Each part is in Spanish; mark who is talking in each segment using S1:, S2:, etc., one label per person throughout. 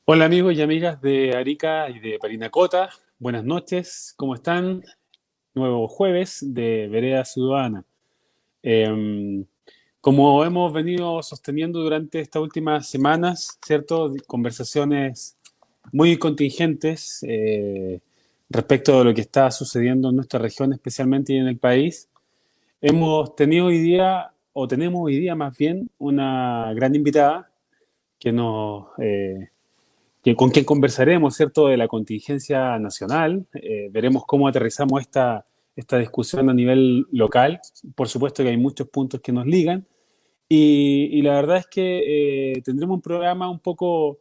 S1: Hola amigos y amigas de Arica y de Parinacota, buenas noches, ¿cómo están? Nuevo jueves de Vereda Ciudadana. Eh, Como hemos venido sosteniendo durante estas últimas semanas, ¿cierto? Conversaciones muy contingentes respecto de lo que está sucediendo en nuestra región especialmente y en el país. Hemos tenido hoy día, o tenemos hoy día más bien, una gran invitada que con quien conversaremos, ¿cierto?, de la contingencia nacional. Veremos cómo aterrizamos esta discusión a nivel local. Por supuesto que hay muchos puntos que nos ligan. Y la verdad es que tendremos un programa un poco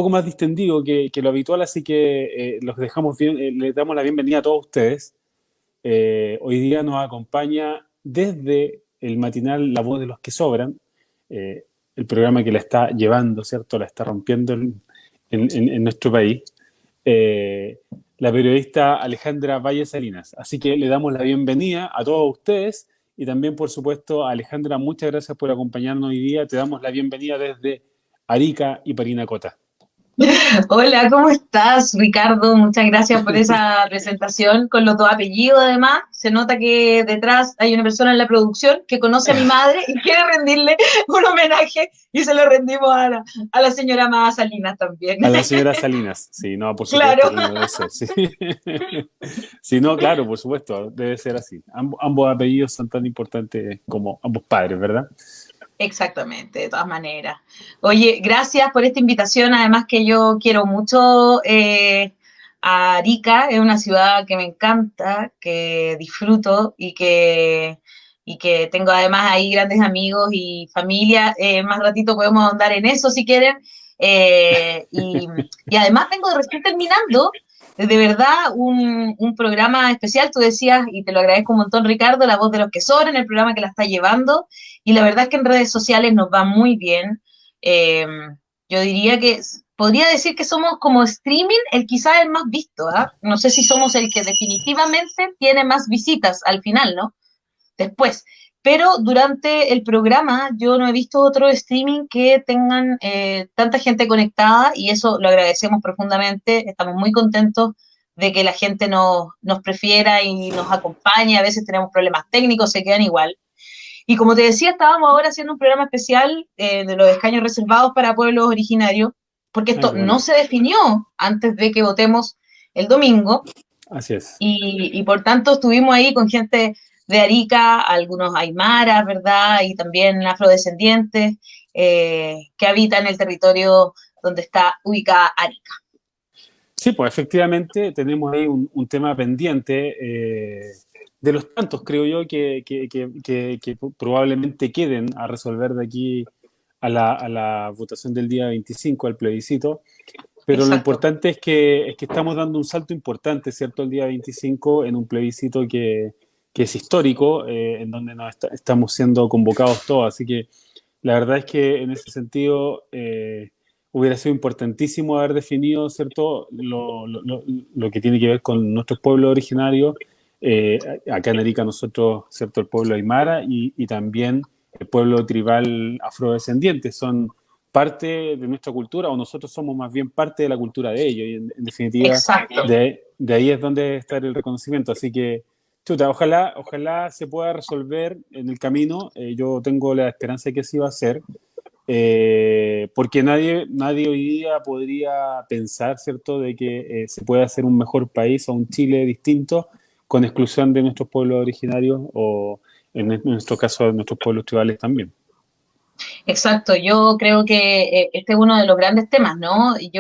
S1: más distendido que lo habitual, así que los dejamos bien, les damos la bienvenida a todos ustedes. Hoy día nos acompaña desde el matinal La Voz de los que Sobran, eh, el programa que la está llevando, ¿cierto? La está rompiendo en nuestro país, eh, la periodista Alejandra Valle Salinas. Así que le damos la bienvenida a todos ustedes y también, por supuesto, Alejandra, muchas gracias por acompañarnos hoy día. Te damos la bienvenida desde Arica y Parinacota.
S2: Hola, ¿cómo estás, Ricardo? Muchas gracias por esa presentación con los dos apellidos, además. Se nota que detrás hay una persona en la producción que conoce a mi madre y quiere rendirle un homenaje y se lo rendimos a la señora Amada Salinas también.
S1: A la señora Salinas, sí, no, por supuesto,
S2: Claro,
S1: como debe ser, sí. Sí, no, claro, por supuesto, debe ser así. Ambos apellidos son tan importantes como ambos padres, ¿verdad?
S2: exactamente, de todas maneras. Oye, gracias por esta invitación, además que yo quiero mucho a Arica, es una ciudad que me encanta, que disfruto y que tengo además ahí grandes amigos y familia. Más ratito podemos ahondar en eso si quieren. Y además vengo de recién terminando, de verdad, un programa especial. Tú decías, y te lo agradezco un montón, Ricardo, La Voz de los que Sobran, el programa que la está llevando. Y la verdad es que en redes sociales nos va muy bien. Eh, yo diría que podría decir que somos como streaming el quizás el más visto, ¿ah? No sé si somos el que definitivamente tiene más visitas al final, ¿no? Después. Pero durante el programa yo no he visto otro streaming que tengan tanta gente conectada y eso lo agradecemos profundamente. Estamos muy contentos de que la gente nos prefiera y nos acompañe. A veces tenemos problemas técnicos, se quedan igual. Y como te decía, estábamos ahora haciendo un programa especial de los escaños reservados para pueblos originarios, porque
S1: Ay,
S2: esto
S1: qué
S2: no
S1: bueno.
S2: se definió antes de que votemos el domingo,
S1: Así es.
S2: y por tanto estuvimos ahí con gente de Arica, algunos aymaras, ¿verdad? Y también afrodescendientes que habitan el territorio donde está ubicada Arica.
S1: Sí, pues efectivamente tenemos ahí un tema pendiente de los tantos, creo yo, que probablemente queden a resolver de aquí a la votación del día 25, al plebiscito. Pero lo
S2: Exacto.
S1: importante es que estamos dando un salto importante, ¿cierto? El día 25 en un plebiscito que es histórico, en donde estamos siendo convocados todos. Así que la verdad es que en ese sentido hubiera sido importantísimo haber definido, ¿cierto?, lo que tiene que ver con nuestros pueblos originarios. Acá en Arica nosotros, ¿cierto?, el pueblo Aymara y también el pueblo tribal afrodescendiente son parte de nuestra cultura, o nosotros somos más bien parte de la cultura de ellos, y en definitiva
S2: Exacto.
S1: de ahí es donde está el reconocimiento. Así que chuta, ojalá se pueda resolver en el camino. Yo tengo la esperanza de que así va a ser, porque nadie hoy día podría pensar, ¿cierto?, de que se puede hacer un mejor país o un Chile distinto con exclusión de nuestros pueblos originarios o, en nuestro caso, de nuestros pueblos tribales también.
S2: Exacto, yo creo que este es uno de los grandes temas, ¿no?
S1: Sí,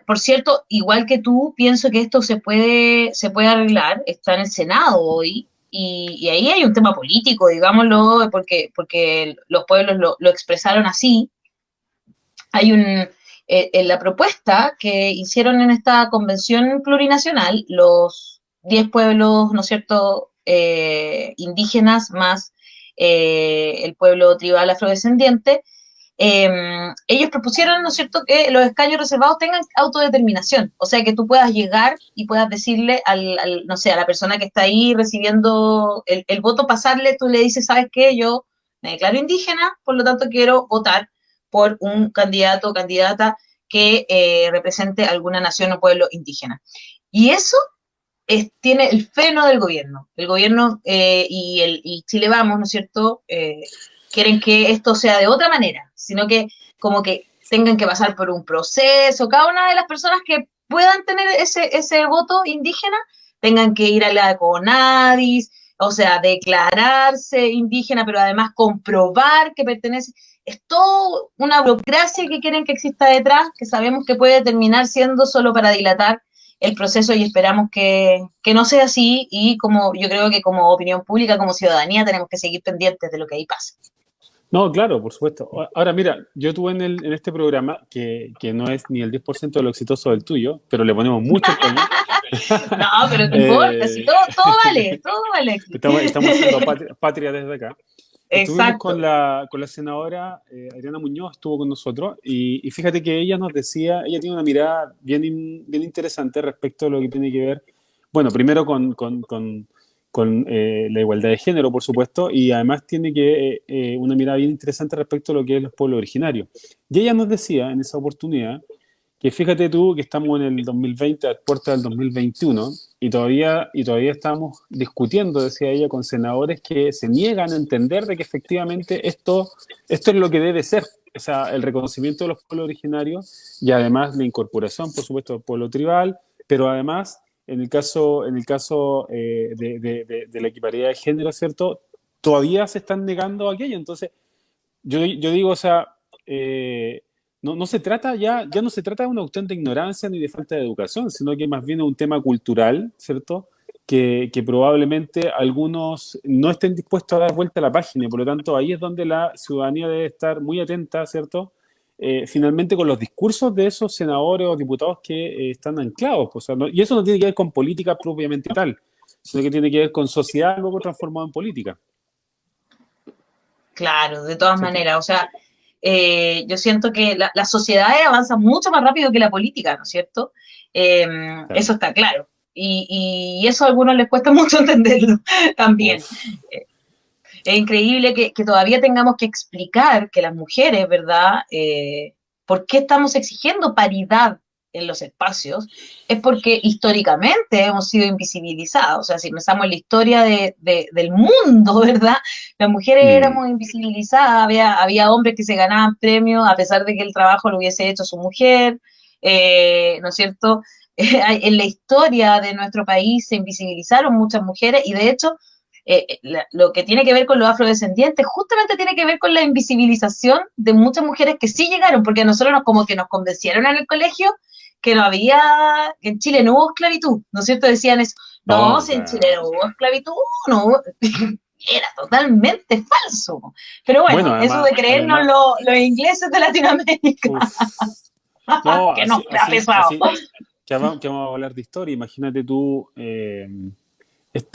S2: Por cierto, igual que tú, pienso que esto se puede arreglar, está en el Senado hoy, y ahí hay un tema político, digámoslo, porque los pueblos lo expresaron así. Hay en la propuesta que hicieron en esta convención plurinacional, los 10 pueblos, ¿no es cierto?, indígenas más el pueblo tribal afrodescendiente, ellos propusieron, ¿no es cierto?, que los escaños reservados tengan autodeterminación, o sea, que tú puedas llegar y puedas decirle no sé, a la persona que está ahí recibiendo el voto, pasarle, tú le dices, ¿sabes qué? Yo me declaro indígena, por lo tanto quiero votar por un candidato o candidata que represente alguna nación o pueblo indígena. Y eso tiene el freno del gobierno. El gobierno y Chile Vamos, ¿no es cierto?, quieren que esto sea de otra manera, sino que como que tengan que pasar por un proceso, cada una de las personas que puedan tener ese voto indígena, tengan que ir a la CONADIS, o sea, declararse indígena, pero además comprobar que pertenece. Es todo una burocracia que quieren que exista detrás, que sabemos que puede terminar siendo solo para dilatar el proceso y esperamos que no sea así y como yo creo que como opinión pública, como ciudadanía, tenemos que seguir pendientes de lo que ahí pasa.
S1: No, claro, por supuesto. Ahora, mira, yo tuve en este programa, que no es ni el 10% de lo exitoso del tuyo, pero le ponemos mucho empeño.
S2: No, pero no importa, si todo vale aquí.
S1: Estamos haciendo patria desde acá. Estuvimos
S2: Exacto.
S1: con la senadora Adriana Muñoz, estuvo con nosotros, y fíjate que ella nos decía, ella tiene una mirada bien interesante respecto a lo que tiene que ver, bueno, primero con la igualdad de género, por supuesto, y además tiene una mirada bien interesante respecto a lo que es los pueblos originarios. Y ella nos decía en esa oportunidad que fíjate tú que estamos en el 2020, a puertas del 2021, y todavía estamos discutiendo, decía ella, con senadores que se niegan a entender de que efectivamente esto es lo que debe ser, o sea, el reconocimiento de los pueblos originarios y además la incorporación, por supuesto, del pueblo tribal, pero además, en el caso de la equiparidad de género, ¿cierto? Todavía se están negando aquello. Entonces, yo digo, o sea, no se trata ya no se trata de una cuestión de ignorancia ni de falta de educación, sino que más bien es un tema cultural, ¿cierto? Que probablemente algunos no estén dispuestos a dar vuelta a la página, y por lo tanto ahí es donde la ciudadanía debe estar muy atenta, ¿cierto? Finalmente con los discursos de esos senadores o diputados que están anclados, pues, o sea, y eso no tiene que ver con política propiamente tal, sino que tiene que ver con sociedad luego transformada en política,
S2: Claro, de todas
S1: ¿cierto?
S2: maneras, o sea, yo siento que las sociedades avanzan mucho más rápido que la política, ¿no es cierto? Eh,
S1: Claro.
S2: Eso está claro. Y eso a algunos les cuesta mucho entenderlo también.
S1: Uf,
S2: Es increíble que todavía tengamos que explicar que las mujeres, ¿verdad? ¿Por qué estamos exigiendo paridad en los espacios? Es porque históricamente hemos sido invisibilizados. O sea, si pensamos en la historia del mundo, ¿verdad? Las mujeres
S1: mm,
S2: éramos invisibilizadas, había hombres que se ganaban premios a pesar de que el trabajo lo hubiese hecho su mujer, ¿no es cierto? En la historia de nuestro país se invisibilizaron muchas mujeres y de hecho lo que tiene que ver con los afrodescendientes justamente tiene que ver con la invisibilización de muchas mujeres que sí llegaron, porque a nosotros como que nos convencieron en el colegio que no había, que en Chile no hubo esclavitud, ¿no es cierto? Decían eso,
S1: no,
S2: no,
S1: o
S2: si en
S1: sea,
S2: Chile no hubo esclavitud, no hubo... Era totalmente falso. Pero
S1: bueno,
S2: bueno, eso de creernos
S1: además,
S2: los ingleses de Latinoamérica,
S1: uf, no,
S2: que nos ha pesado.
S1: que vamos a hablar de historia. Imagínate tú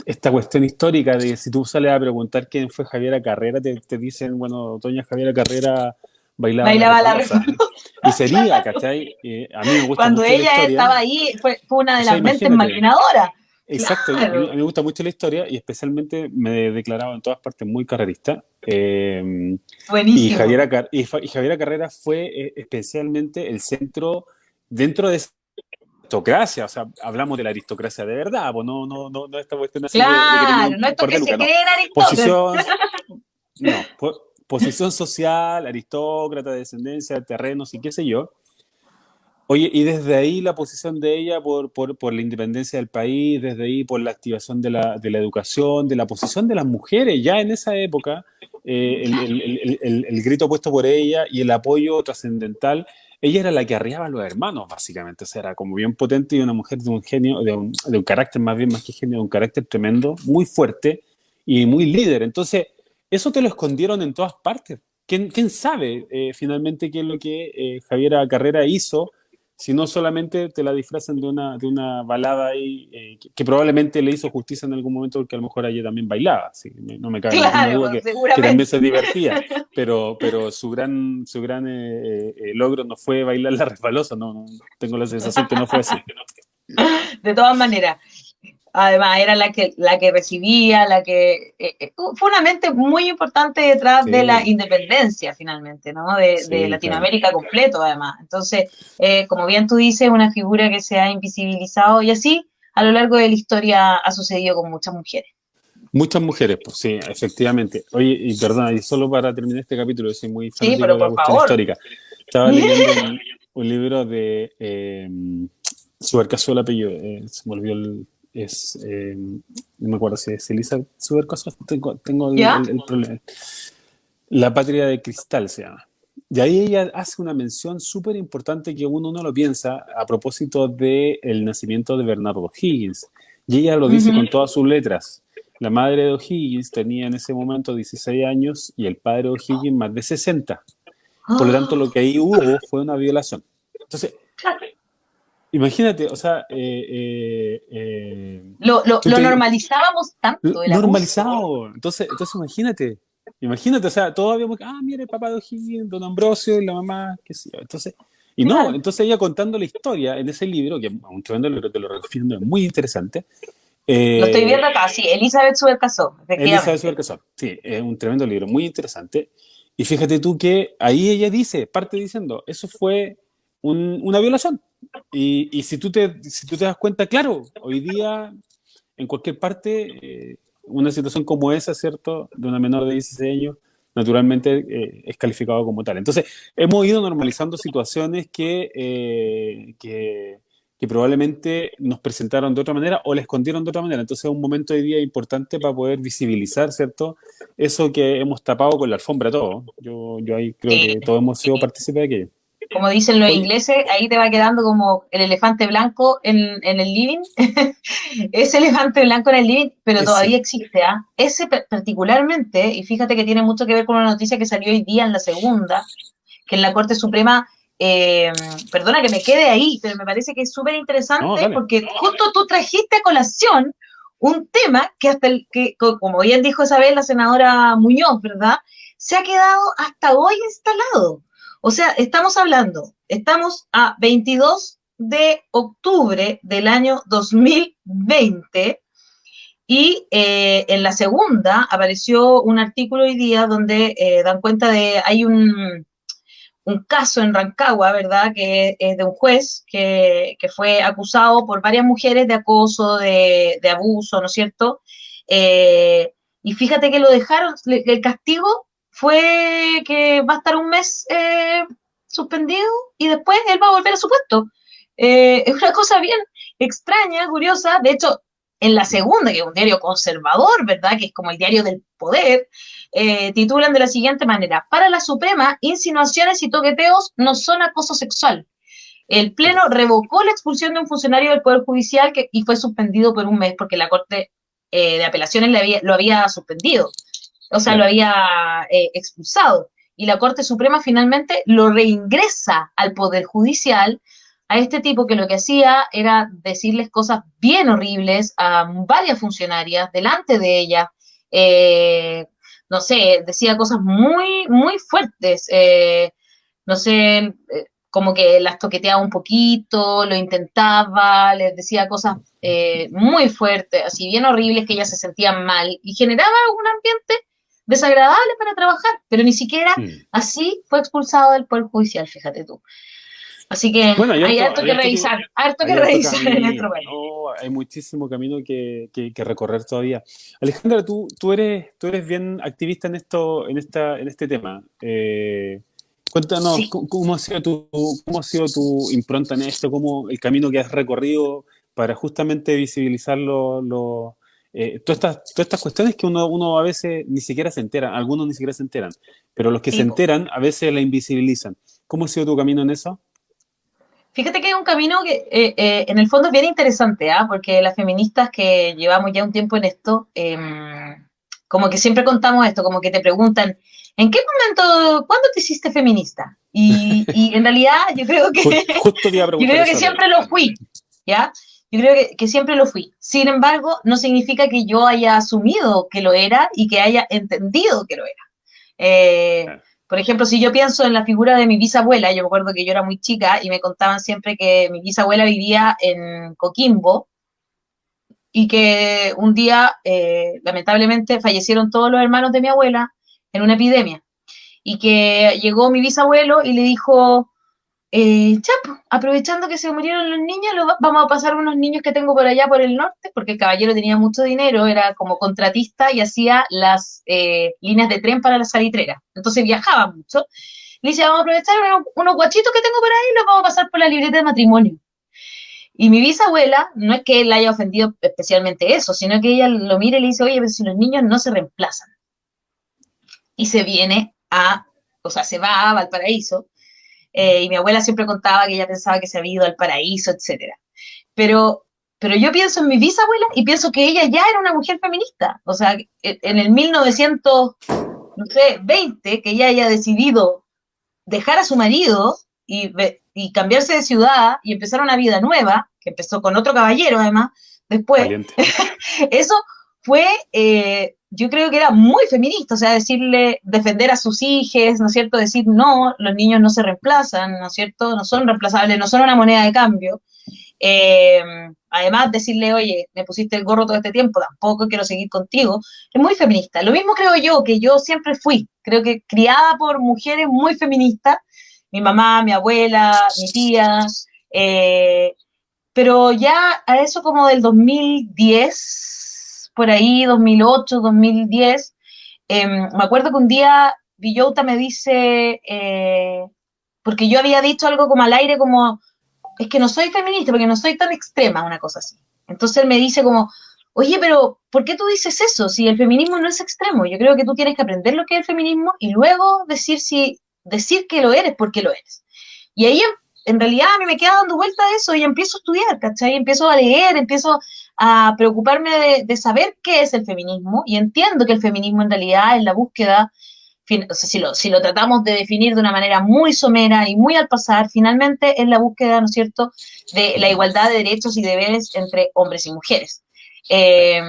S1: esta cuestión histórica de si tú sales a preguntar quién fue Javiera Carrera, te dicen, bueno, doña Javiera Carrera bailaba la
S2: Bailaba la
S1: resbalosa. Y sería, ¿cachai? A mí me gusta
S2: cuando
S1: mucho la
S2: ella
S1: historia.
S2: estaba ahí, fue una
S1: O
S2: de
S1: sea,
S2: las mentes
S1: imagínate,
S2: maquinadoras.
S1: exacto, a mí
S2: Claro,
S1: me gusta mucho la historia y especialmente me he declarado en todas partes muy carrerista.
S2: buenísimo.
S1: Y Javiera Carrera fue especialmente el centro dentro de esa aristocracia, o sea, hablamos de la aristocracia de verdad, pues no esta cuestión así de que tenía
S2: Claro, no
S1: un
S2: estos
S1: par de
S2: que se
S1: lucas, no.
S2: creen aristócratas.
S1: Posición, no, posición social, aristócrata, descendencia, terrenos y qué sé yo. Oye, y desde ahí la posición de ella por la independencia del país, desde ahí por la activación de la educación, de la posición de las mujeres, ya en esa época, el grito puesto por ella y el apoyo trascendental, ella era la que arriaba a los hermanos, básicamente, o sea, era como bien potente y una mujer de un genio, de un carácter más bien, más que genio, de un carácter tremendo, muy fuerte y muy líder. Entonces, eso te lo escondieron en todas partes. ¿Quién sabe finalmente qué es lo que Javiera Carrera hizo? Si no solamente te la disfrazan de una balada ahí, que probablemente le hizo justicia en algún momento porque a lo mejor ella también bailaba, sí, no me cabe ninguna duda
S2: Claro,
S1: que también
S2: seguramente.
S1: se divertía, pero su gran logro no fue bailar la resbalosa, no, tengo la sensación que no fue así.
S2: De todas maneras. Además, era la que recibía, fue una mente muy importante detrás de la
S1: Sí,
S2: independencia, finalmente, ¿no? De
S1: sí, claro.
S2: Latinoamérica completo, además. Entonces, como bien tú dices, una figura que se ha invisibilizado y así a lo largo de la historia ha sucedido con muchas mujeres.
S1: Muchas mujeres, pues sí, efectivamente. Oye, y perdona, y solo para terminar este capítulo, yo soy muy
S2: Sí,
S1: fanático
S2: pero
S1: de la
S2: por
S1: cuestión
S2: favor.
S1: histórica. Estaba leyendo un libro de Subercaseaux, el apellido, se me olvidó no me acuerdo si es Elizabeth Subercaseaux, tengo
S2: ¿Ya?
S1: el problema. La Patria de Cristal se llama. Y ahí ella hace una mención súper importante que uno no lo piensa a propósito del nacimiento de Bernardo Higgins. Y ella lo dice
S2: Ujú.
S1: con todas sus letras. La madre de O'Higgins tenía en ese momento 16 años y el padre de O'Higgins más de 60. Por lo tanto,
S2: ¡Ah!
S1: lo que ahí hubo fue una violación. Entonces,
S2: Claro.
S1: imagínate, o sea, tú
S2: Lo
S1: te,
S2: normalizábamos tanto, el abuso.
S1: normalizado. Entonces imagínate, o sea, todos habíamos, mira el papá de O'Higgins, don Ambrosio y la mamá, qué sé yo. Entonces, y no,
S2: Claro.
S1: entonces ella contando la historia en ese libro, que es un tremendo libro, te lo recomiendo, es muy interesante.
S2: Lo estoy
S1: eh,
S2: viendo acá, sí, Elizabeth Subercaseaux,
S1: Elizabeth
S2: efectivamente.
S1: Subercaseaux, sí, es un tremendo libro, muy interesante. Y fíjate tú que ahí ella dice, parte diciendo, eso fue una violación. Y si tú te das cuenta, claro, hoy día en cualquier parte, una situación como esa, ¿cierto? De una menor de 16 años, naturalmente es calificado como tal. Entonces, hemos ido normalizando situaciones que probablemente nos presentaron de otra manera o la escondieron de otra manera. Entonces, es un momento hoy día importante para poder visibilizar, ¿cierto? Eso que hemos tapado con la alfombra todo. Yo ahí creo
S2: Sí,
S1: que todos hemos sido
S2: sí.
S1: partícipes de aquello.
S2: Como dicen los
S1: Oye,
S2: ingleses, ahí te va quedando como el elefante blanco en el living. Ese elefante blanco en el living, pero todavía
S1: ese.
S2: existe, ¿ah? Ese particularmente, y fíjate que tiene mucho que ver con una noticia que salió hoy día en la segunda, que en la Corte Suprema, eh, perdona que me quede ahí, pero me parece que es súper
S1: No,
S2: interesante
S1: dale.
S2: porque justo tú trajiste a colación un tema que como bien dijo Isabel, la senadora Muñoz, ¿verdad? Se ha quedado hasta hoy instalado. O sea, estamos a 22 de octubre del año 2020 y en la segunda apareció un artículo hoy día donde dan cuenta hay un caso en Rancagua, ¿verdad? Que es de un juez que fue acusado por varias mujeres de acoso, de abuso, ¿no es cierto? Y fíjate que lo dejaron, el castigo fue que va a estar un mes suspendido y después él va a volver a su puesto. Es una cosa bien extraña, curiosa. De hecho, en la segunda, que es un diario conservador, ¿verdad? Que es como el diario del poder, titulan de la siguiente manera: para la Suprema, insinuaciones y toqueteos no son acoso sexual. El Pleno
S1: Correcto.
S2: revocó la expulsión de un funcionario del Poder Judicial y fue suspendido por un mes porque la Corte de Apelaciones lo había suspendido, o sea, lo
S1: Claro.
S2: había expulsado. Y la Corte Suprema finalmente lo reingresa al Poder Judicial a este tipo que lo que hacía era decirles cosas bien horribles a varias funcionarias delante de ella. Eh, no sé, decía cosas muy, muy fuertes. No sé, como que las toqueteaba un poquito, lo intentaba, les decía cosas muy fuertes, así bien horribles que ellas se sentían mal y generaba un ambiente desagradable para trabajar, pero ni siquiera
S1: Mm.
S2: así fue expulsado del Poder Judicial, fíjate tú. Así que
S1: Bueno,
S2: hay harto que revisar,
S1: hay harto
S2: en nuestro
S1: camino,
S2: país.
S1: ¿no? Hay muchísimo camino que recorrer todavía. Alejandra, tú eres bien activista en este tema. Cuéntanos,
S2: Sí.
S1: ¿cómo ha sido tu impronta en esto? ¿Cómo el camino que has recorrido para justamente visibilizar todas estas cuestiones que uno a veces ni siquiera se entera, algunos ni siquiera se enteran, pero los que se
S2: Sí, po.
S1: enteran a veces la invisibilizan. ¿Cómo ha sido tu camino en eso?
S2: Fíjate que es un camino que en el fondo es bien interesante, ¿ah? Porque las feministas que llevamos ya un tiempo en esto, como que siempre contamos esto, como que te preguntan, ¿en qué momento, cuándo te hiciste feminista? Y en realidad yo creo que,
S1: Justo te iba a
S2: yo
S1: preguntar
S2: creo que
S1: eso ahora.
S2: siempre lo fui, ¿ya? Yo creo que siempre lo fui. Sin embargo, no significa que yo haya asumido que lo era y que haya entendido que lo era. Eh,
S1: Claro.
S2: por ejemplo, si yo pienso en la figura de mi bisabuela, yo me acuerdo que yo era muy chica y me contaban siempre que mi bisabuela vivía en Coquimbo y que un día, lamentablemente, fallecieron todos los hermanos de mi abuela en una epidemia. Y que llegó mi bisabuelo y le dijo, Chapo, aprovechando que se murieron los niños, vamos a pasar unos niños que tengo por allá por el norte, porque el caballero tenía mucho dinero, era como contratista y hacía las líneas de tren para las salitreras. Entonces viajaba mucho. Le dice, vamos a aprovechar unos guachitos que tengo por ahí y los vamos a pasar por la libreta de matrimonio. Y mi bisabuela, no es que él haya ofendido especialmente eso, sino que ella lo mira y le dice, oye, pero si los niños no se reemplazan. Y se viene o sea, se va a Valparaíso, y mi abuela siempre contaba que ella pensaba que se había ido al paraíso, etcétera. Pero, pero yo pienso en mi bisabuela y pienso que ella ya era una mujer feminista. O sea, en el 1920, que ella haya decidido dejar a su marido y cambiarse de ciudad y empezar una vida nueva, que empezó con otro caballero además, después,
S1: Valiente.
S2: eso fue, yo creo que era muy feminista, o sea, defender a sus hijos, ¿no es cierto? Decir, no, los niños no se reemplazan, ¿no es cierto? No son reemplazables, no son una moneda de cambio. Eh, Además, decirle, oye, me pusiste el gorro todo este tiempo, tampoco quiero seguir contigo, es muy feminista. Lo mismo creo yo, que yo siempre fui, creo que criada por mujeres muy feministas, mi mamá, mi abuela, mi tía, eh, pero ya a eso como del 2010, por ahí, 2008, 2010, me acuerdo que un día Villota me dice, porque yo había dicho algo como al aire, como, es que no soy feminista, porque no soy tan extrema, una cosa así. Entonces él me dice como, oye, pero ¿por qué tú dices eso? Si el feminismo no es extremo, yo creo que tú tienes que aprender lo que es el feminismo y luego decir que lo eres porque lo eres. Y ahí en realidad a mí me queda dando vuelta a eso y empiezo a estudiar, ¿cachai? Empiezo a leer, empiezo a preocuparme de saber qué es el feminismo y entiendo que el feminismo en realidad es la búsqueda, o sea, si lo tratamos de definir de una manera muy somera y muy al pasar, finalmente es la búsqueda, ¿no es cierto?, de la igualdad de derechos y deberes entre hombres y mujeres. Eh,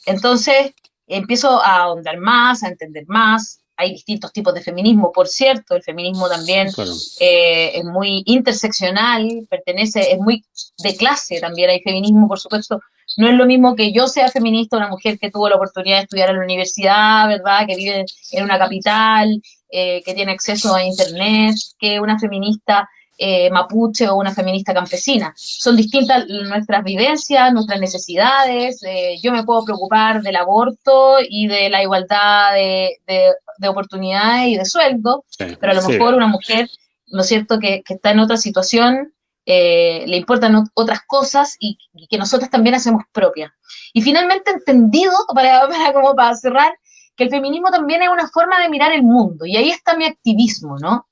S2: entonces, empiezo a ahondar más, a entender más. Hay distintos tipos de feminismo, por cierto, el feminismo también
S1: Claro.
S2: es muy interseccional, es muy de clase también, hay feminismo, por supuesto. No es lo mismo que yo sea feminista, una mujer que tuvo la oportunidad de estudiar en la universidad, ¿verdad?, que vive en una capital, que tiene acceso a internet, que una feminista mapuche o una feminista campesina. Son distintas nuestras vivencias, nuestras necesidades. Yo me puedo preocupar del aborto y de la igualdad de oportunidades y de sueldo,
S1: Sí,
S2: pero a lo
S1: sí.
S2: mejor una mujer, ¿no es cierto?, que está en otra situación, le importan otras cosas y que nosotros también hacemos propias. Y finalmente entendido, como para cerrar, que el feminismo también es una forma de mirar el mundo, y ahí está mi activismo, ¿no?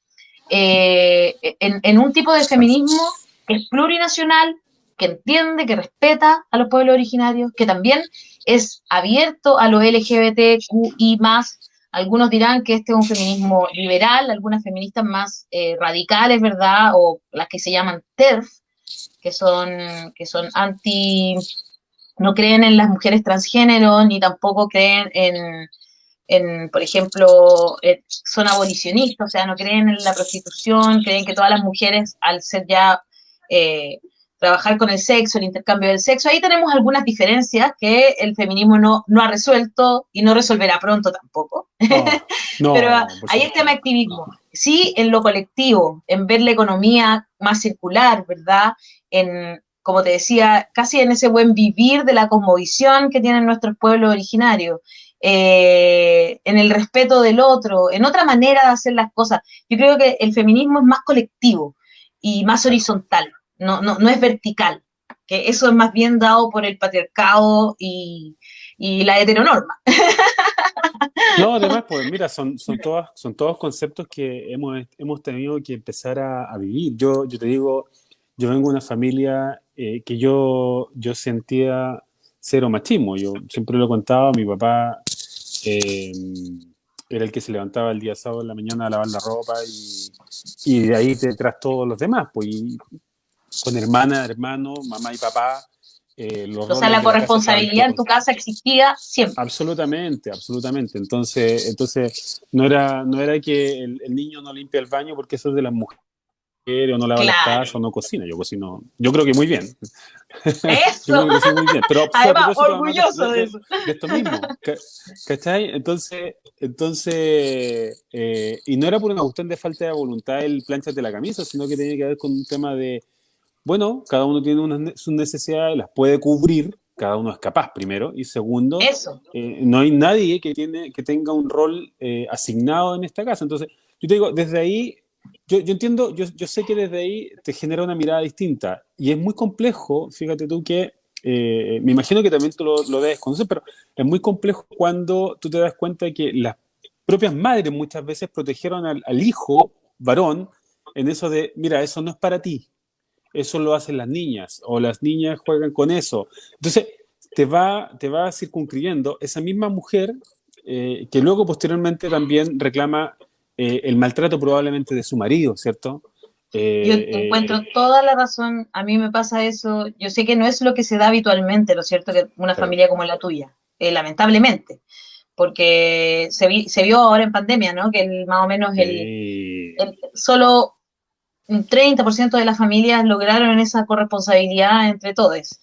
S2: En un tipo de feminismo que es plurinacional, que entiende, que respeta a los pueblos originarios, que también es abierto a los LGBTQI+. Algunos dirán que este es un feminismo liberal, algunas feministas más radicales, ¿verdad? O las que se llaman TERF, que son anti, no creen en las mujeres transgénero, ni tampoco creen por ejemplo, son abolicionistas, o sea, no creen en la prostitución, creen que todas las mujeres, al ser ya trabajar con el sexo, el intercambio del sexo, ahí tenemos algunas diferencias que el feminismo no ha resuelto y no resolverá pronto tampoco.
S1: No,
S2: Pero
S1: no, por
S2: ahí está mi
S1: supuesto.
S2: activismo. Sí, en lo colectivo, en ver la economía más circular, ¿verdad? Como te decía, casi en ese buen vivir de la cosmovisión que tienen nuestros pueblos originarios, en el respeto del otro, en otra manera de hacer las cosas. Yo creo que el feminismo es más colectivo y más horizontal, no es vertical, que eso es más bien dado por el patriarcado y la heteronorma.
S1: No, además, pues mira, son todos conceptos que hemos tenido que empezar a vivir. Yo te digo, yo vengo de una familia que yo sentía cero machismo. Yo siempre lo contaba, mi papá eh, era el que se levantaba el día sábado en la mañana a lavar la ropa y de ahí detrás todos los demás, pues y con hermana, hermano, mamá y papá, los
S2: O sea,
S1: roles
S2: la
S1: de la casa estaban
S2: corresponsabilidad en
S1: todos.
S2: tu casa existía siempre.
S1: Absolutamente, absolutamente. Entonces no era que el niño no limpia el baño porque eso es de las mujeres. o no lava los
S2: claro,
S1: tazos, o no cocina. Yo cocino, yo creo que muy bien. Yo
S2: eso,
S1: creo que cocino muy bien, pero fue a
S2: además,
S1: propósito además
S2: orgulloso de eso.
S1: de esto mismo, ¿cachai? Y no era por una cuestión de falta de voluntad el plancharte la camisa, sino que tenía que ver con un tema de, bueno, cada uno tiene sus necesidades, las puede cubrir, cada uno es capaz, primero, y segundo,
S2: Eso,
S1: no hay nadie que tenga un rol asignado en esta casa. Entonces, yo te digo, desde ahí, yo entiendo, yo sé que desde ahí te genera una mirada distinta, y es muy complejo, fíjate tú que, me imagino que también tú lo debes conocer, pero es muy complejo cuando tú te das cuenta de que las propias madres muchas veces protegieron al hijo varón en eso de, mira, eso no es para ti, eso lo hacen las niñas, o las niñas juegan con eso. Entonces, te va circunscribiendo esa misma mujer que luego posteriormente también reclama el maltrato probablemente de su marido, ¿cierto?
S2: yo
S1: Eh,
S2: encuentro toda la razón, a mí me pasa eso, yo sé que no es lo que se da habitualmente, ¿no es cierto?, que una
S1: claro.
S2: familia como la tuya, lamentablemente, porque se vio ahora en pandemia, ¿no?, que más o menos
S1: Sí,
S2: solo un 30% de las familias lograron esa corresponsabilidad entre todos.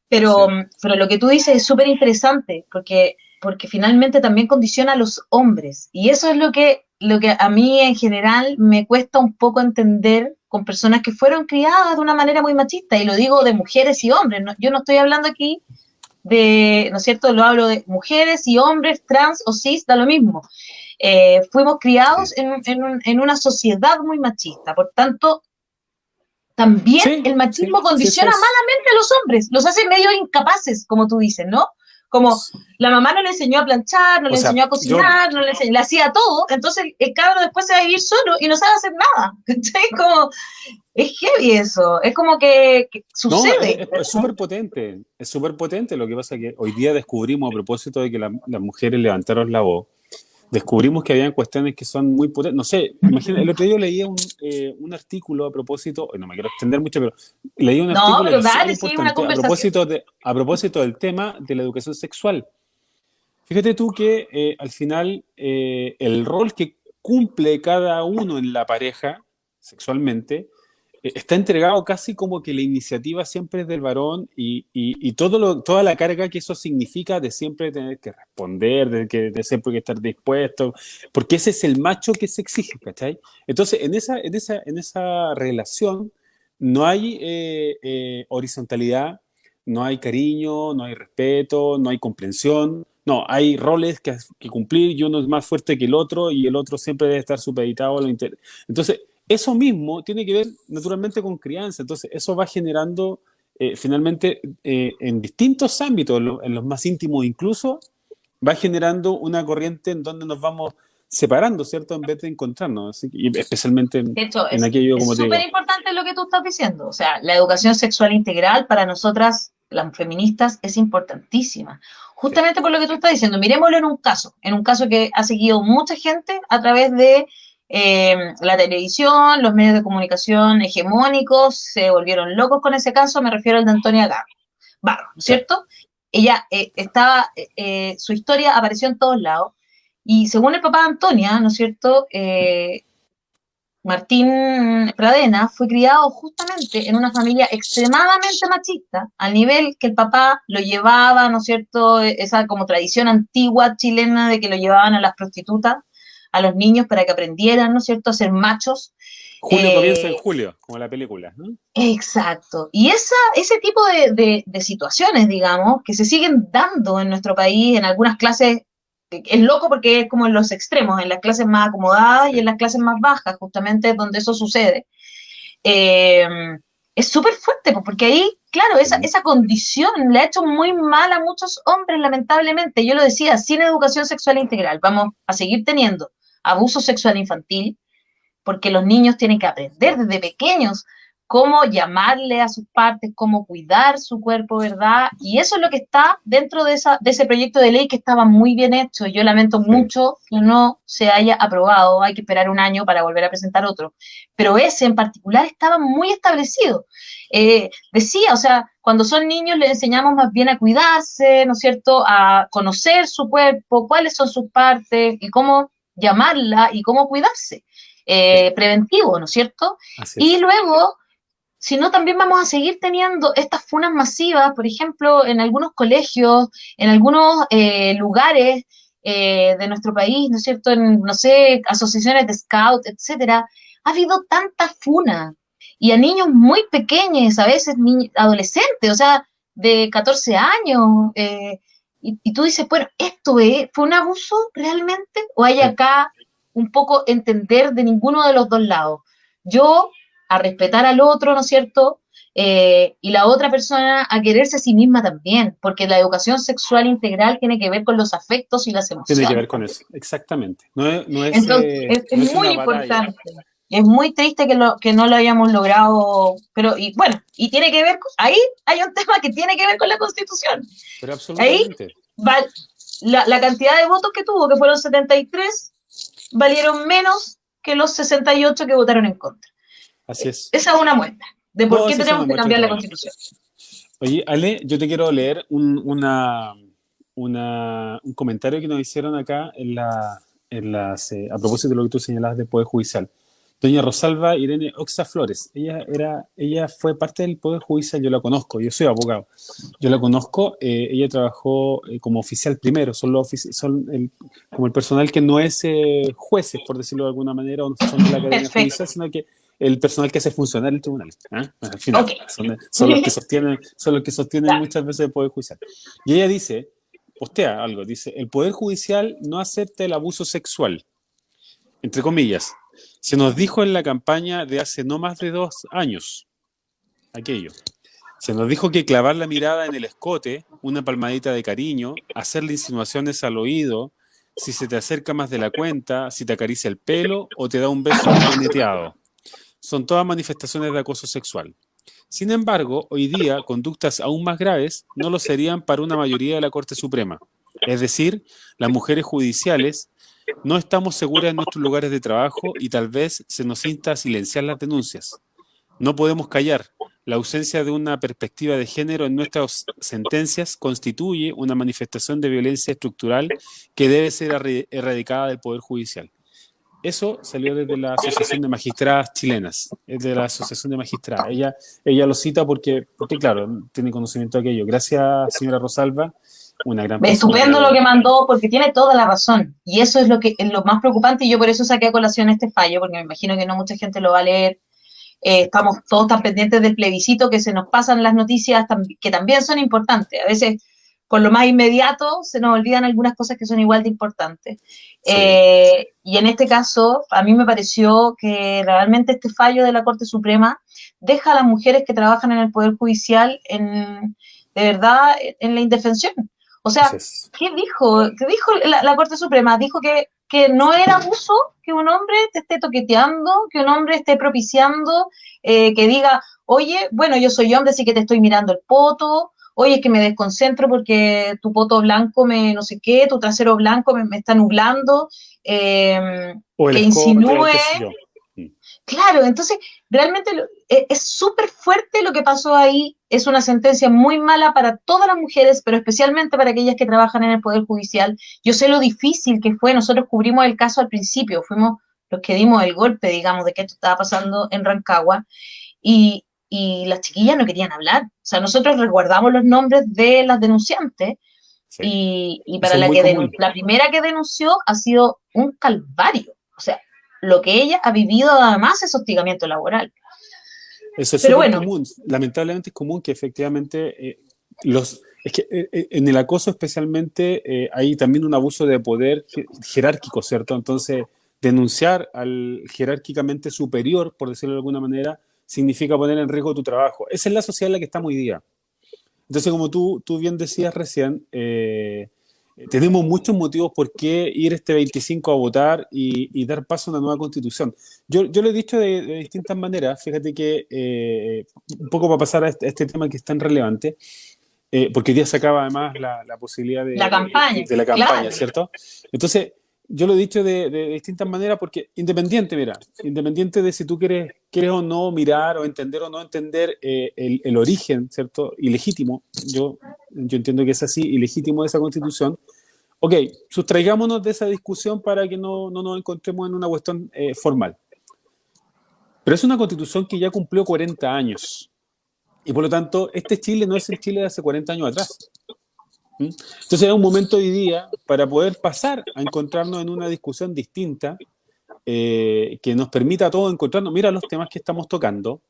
S2: Pero,
S1: sí,
S2: pero lo que tú dices es súper interesante, porque finalmente también condiciona a los hombres. Y eso es lo que a mí en general me cuesta un poco entender con personas que fueron criadas de una manera muy machista. Y lo digo de mujeres y hombres. ¿No? Yo no estoy hablando aquí de, ¿no es cierto? Lo hablo de mujeres y hombres, trans o cis, da lo mismo. Fuimos
S1: sí.
S2: criados en una sociedad muy machista. Por tanto, también
S1: Sí,
S2: el
S1: sí,
S2: machismo
S1: sí, eso
S2: condiciona
S1: es.
S2: malamente a los hombres, los hace medio incapaces, como tú dices, ¿no? Como la mamá no le enseñó a planchar, no
S1: O
S2: le
S1: sea,
S2: enseñó a
S1: yo,
S2: cocinar, no le, enseñó, le hacía todo, entonces el cabro después se va a vivir solo y no sabe hacer nada. ¿Cachai? Como, es heavy eso, es como que
S1: no,
S2: sucede.
S1: es súper potente, es súper potente. Lo que pasa es que hoy día descubrimos, a propósito de que las mujeres levantaron la voz, descubrimos que habían cuestiones que son muy potentes. No sé, imagina, el otro día yo leía un artículo a propósito, no me quiero extender mucho, pero leí un
S2: No,
S1: artículo que
S2: pero
S1: es súper
S2: dale, sí, una
S1: importante
S2: conversación.
S1: a propósito del tema de la educación sexual. Fíjate tú que al final el rol que cumple cada uno en la pareja sexualmente está entregado casi como que la iniciativa siempre es del varón y toda la carga que eso significa de siempre tener que responder, de siempre que estar dispuesto, porque ese es el macho que se exige, ¿cachai? Entonces, en esa relación no hay horizontalidad, no hay cariño, no hay respeto, no hay comprensión. No, hay roles que cumplir y uno es más fuerte que el otro y el otro siempre debe estar supeditado a lo inter. Entonces, eso mismo tiene que ver naturalmente con crianza. Entonces, eso va generando finalmente en distintos ámbitos, en los más íntimos incluso, va generando una corriente en donde nos vamos separando, ¿cierto? En vez de encontrarnos. Y especialmente
S2: De hecho,
S1: en aquello,
S2: es
S1: como te
S2: súper
S1: digo.
S2: importante lo que tú estás diciendo. O sea, la educación sexual integral para nosotras, las feministas, es importantísima.
S1: Sí,
S2: Justamente por lo que tú estás diciendo. Miremoslo en un caso que ha seguido mucha gente a través de la televisión, los medios de comunicación hegemónicos, se volvieron locos con ese caso. Me refiero al de Antonia Barro, ¿no es
S1: claro.
S2: cierto? Ella su historia apareció en todos lados. Y según el papá de Antonia, ¿no es cierto? Martín Pradena fue criado justamente en una familia extremadamente machista, al nivel que el papá lo llevaba, ¿no es cierto?, esa como tradición antigua chilena de que lo llevaban a las prostitutas, a los niños para que aprendieran, ¿no es cierto?, a ser machos.
S1: Julio comienza en
S2: Eh,
S1: julio, como la película, ¿no?
S2: exacto. Y ese tipo de situaciones, digamos, que se siguen dando en nuestro país en algunas clases, es loco porque es como en los extremos, en las clases más acomodadas y en
S1: Sí.
S2: las clases más bajas, justamente donde eso sucede. Eh, es súper fuerte, porque ahí, claro,
S1: Mm.
S2: esa condición le ha hecho muy mal a muchos hombres, lamentablemente. Yo lo decía, sin educación sexual integral, vamos a seguir teniendo abuso sexual infantil, porque los niños tienen que aprender desde pequeños cómo llamarle a sus partes, cómo cuidar su cuerpo, ¿verdad? Y eso es lo que está dentro de ese proyecto de ley que estaba muy bien hecho. Yo lamento
S1: Sí.
S2: mucho que no se haya aprobado, hay que esperar un año para volver a presentar otro. Pero ese en particular estaba muy establecido. Decía, o sea, cuando son niños les enseñamos más bien a cuidarse, ¿no es cierto?, a conocer su cuerpo, cuáles son sus partes y cómo llamarla y cómo cuidarse.
S1: Sí,
S2: preventivo, ¿no es cierto?
S1: así
S2: Y
S1: es.
S2: luego, si no, también vamos a seguir teniendo estas funas masivas, por ejemplo, en algunos colegios, en algunos lugares de nuestro país, ¿no es cierto? En, no sé, asociaciones de scout, etcétera. Ha habido tantas funas y a niños muy pequeños, a veces adolescentes, o sea, de 14 años. Y tú dices, bueno, ¿fue un abuso realmente? ¿O hay
S1: Sí.
S2: acá un poco entender de ninguno de los dos lados? Yo a respetar al otro, ¿no es cierto? Y la otra persona a quererse a sí misma también, porque la educación sexual integral tiene que ver con los afectos y las
S1: Tiene que
S2: emociones
S1: ver con
S2: también.
S1: eso, exactamente.
S2: Entonces, es
S1: No es
S2: muy
S1: una batalla.
S2: importante. Es muy triste que no lo hayamos logrado, pero y bueno, y tiene que ver, ahí hay un tema que tiene que ver con la Constitución.
S1: Pero
S2: Ahí
S1: absolutamente.
S2: va, la cantidad de votos que tuvo, que fueron 73, valieron menos que los 68 que votaron en contra.
S1: Así es.
S2: Esa es una muestra de por
S1: No,
S2: qué
S1: esa es una
S2: tenemos que
S1: muestra
S2: cambiar la
S1: clara.
S2: Constitución.
S1: Oye, Ale, yo te quiero leer un comentario que nos hicieron acá a propósito de lo que tú señalabas del Poder Judicial. Doña Rosalba Irene Oxa Flores, ella fue parte del Poder Judicial, yo la conozco, yo soy abogado, yo la conozco, ella trabajó como oficial primero, como el personal que no es jueces, por decirlo de alguna manera, o no son de la Academia
S2: Perfecto.
S1: Judicial, sino que el personal que hace funcionar el tribunal, ¿ah? Al final,
S2: Ok.
S1: son los que sostienen
S2: Ya.
S1: muchas veces el Poder Judicial. Y ella dice, postea algo, dice, el Poder Judicial no acepta el abuso sexual, entre comillas. Se nos dijo en la campaña de hace no más de 2 años aquello. Se nos dijo que clavar la mirada en el escote, una palmadita de cariño, hacerle insinuaciones al oído, si se te acerca más de la cuenta, si te acaricia el pelo o te da un beso moneteado. Son todas manifestaciones de acoso sexual. Sin embargo, hoy día, conductas aún más graves no lo serían para una mayoría de la Corte Suprema. Es decir, las mujeres judiciales no estamos seguras en nuestros lugares de trabajo y tal vez se nos insta a silenciar las denuncias. No podemos callar. La ausencia de una perspectiva de género en nuestras sentencias constituye una manifestación de violencia estructural que debe ser erradicada del Poder Judicial. Eso salió desde la Asociación de Magistradas Chilenas, es de la Asociación de Magistradas. Ella lo cita porque, claro, tiene conocimiento de aquello. Gracias, señora Rosalba, una gran persona
S2: Estupendo lo
S1: de...
S2: que mandó, porque tiene toda la razón. Y eso es lo que es lo más preocupante, y yo por eso saqué a colación este fallo, porque me imagino que no mucha gente lo va a leer.
S1: Perfecto.
S2: Estamos todos tan pendientes del plebiscito que se nos pasan las noticias que también son importantes. A veces, por lo más inmediato, se nos olvidan algunas cosas que son igual de importantes.
S1: Sí,
S2: Y en este caso, a mí me pareció que realmente este fallo de la Corte Suprema deja a las mujeres que trabajan en el Poder Judicial de verdad en la indefensión. O
S1: así
S2: sea,
S1: es.
S2: ¿qué dijo la Corte Suprema? Dijo que no era abuso que un hombre te esté toqueteando, que un hombre esté propiciando, que diga, oye, bueno, yo soy hombre, así que te estoy mirando el poto, oye, es que me desconcentro porque tu poto blanco me no sé qué, tu trasero blanco me está nublando, eh,
S1: O el
S2: que
S1: escote, o
S2: insinúe.
S1: qué sé yo. Mm.
S2: Claro, entonces realmente es súper fuerte lo que pasó ahí, es una sentencia muy mala para todas las mujeres, pero especialmente para aquellas que trabajan en el Poder Judicial. Yo sé lo difícil que fue, nosotros cubrimos el caso al principio, fuimos los que dimos el golpe, digamos, de que esto estaba pasando en Rancagua, y las chiquillas no querían hablar. O sea, nosotros resguardamos los nombres de las denunciantes,
S1: Sí.
S2: y
S1: Eso
S2: para
S1: es muy común.
S2: la primera que denunció ha sido un calvario. O sea, lo que ella ha vivido además es hostigamiento laboral.
S1: Eso es
S2: Pero
S1: súper
S2: bueno,
S1: común. Lamentablemente es común que efectivamente es que en el acoso especialmente hay también un abuso de poder jerárquico, ¿cierto? Entonces, denunciar al jerárquicamente superior, por decirlo de alguna manera, significa poner en riesgo tu trabajo. Esa es la sociedad en la que estamos hoy día. Entonces, como tú bien decías recién, tenemos muchos motivos por qué ir este 25 a votar y dar paso a una nueva constitución. Yo lo he dicho de distintas maneras, fíjate que un poco para pasar a este tema que es tan relevante, porque hoy día se acaba además la posibilidad
S2: la campaña,
S1: de la campaña,
S2: claro.
S1: ¿cierto? Entonces, yo lo he dicho de distintas maneras porque independiente de si tú quieres o no mirar o entender el origen, ¿cierto? Ilegítimo, yo entiendo que es así, ilegítimo de esa constitución. Ok, sustraigámonos de esa discusión para que no nos encontremos en una cuestión formal. Pero es una constitución que ya cumplió 40 años. Y por lo tanto, este Chile no es el Chile de hace 40 años atrás. ¿Mm? Entonces es un momento hoy día para poder pasar a encontrarnos en una discusión distinta, que nos permita a todos encontrarnos. Mira los temas que estamos tocando,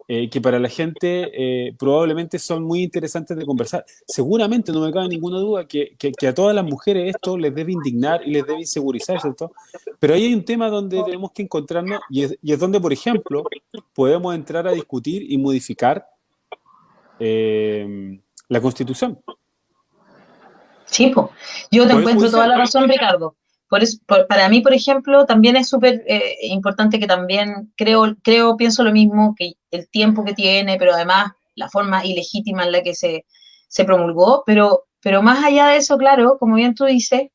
S1: que para la gente probablemente son muy interesantes de conversar. Seguramente, no me cabe ninguna duda, que a todas las mujeres esto les debe indignar y les debe insegurizar, ¿cierto? Pero ahí hay un tema donde tenemos que encontrarnos y es donde, por ejemplo, podemos entrar a discutir y modificar la Constitución.
S2: Sí, po. Yo te
S1: Poder
S2: encuentro toda
S1: judicial.
S2: la razón, Ricardo. Para mí, por ejemplo, también es súper importante que también pienso lo mismo, que el tiempo que tiene, pero además la forma ilegítima en la que se promulgó, pero más allá de eso, claro, como bien tú dices,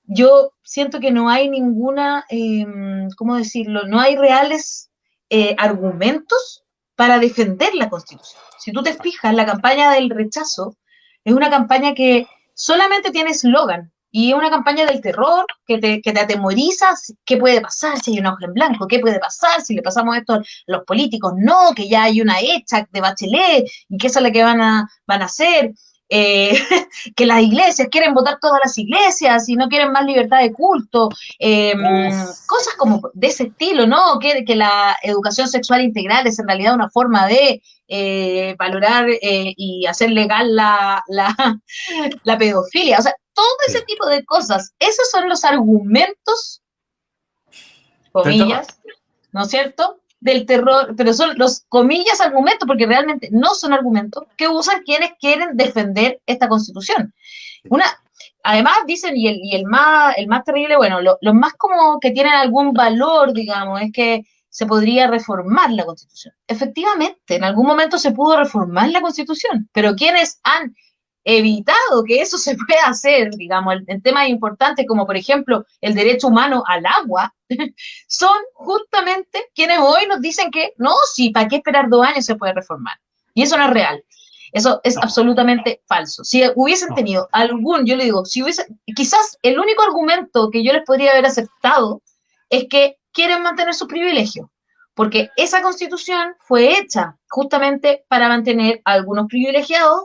S2: yo siento que no hay ninguna, ¿cómo decirlo? No hay reales argumentos para defender la Constitución. Si tú te fijas, la campaña del rechazo es una campaña que solamente tiene eslogan y es una campaña del terror que te atemoriza. ¿Qué puede pasar si hay una hoja en blanco? ¿Qué puede pasar si le pasamos esto a los políticos? No, que ya hay una hecha de Bachelet y que esa es la que van a hacer. Eh, que las iglesias quieren votar todas las iglesias y no quieren más libertad de culto, cosas como de ese estilo, ¿no? Que la educación sexual integral es en realidad una forma de valorar y hacer legal la pedofilia, o sea, todo ese tipo de cosas, esos son los argumentos, comillas, ¿no es cierto?, del terror, pero son los comillas argumentos, porque realmente no son argumentos, que usan quienes quieren defender esta Constitución. Además dicen, el más terrible, bueno, los más como que tienen algún valor, digamos, es que se podría reformar la Constitución. Efectivamente, en algún momento se pudo reformar la Constitución, pero quienes han evitado que eso se pueda hacer, digamos, en temas importantes como por ejemplo el derecho humano al agua, son justamente quienes hoy nos dicen que no, sí, ¿para qué esperar 2 años se puede reformar? Y eso no es real. Eso es absolutamente falso. Si hubiesen tenido yo le digo, quizás el único argumento que yo les podría haber aceptado es que quieren mantener su privilegio, porque esa Constitución fue hecha justamente para mantener a algunos privilegiados,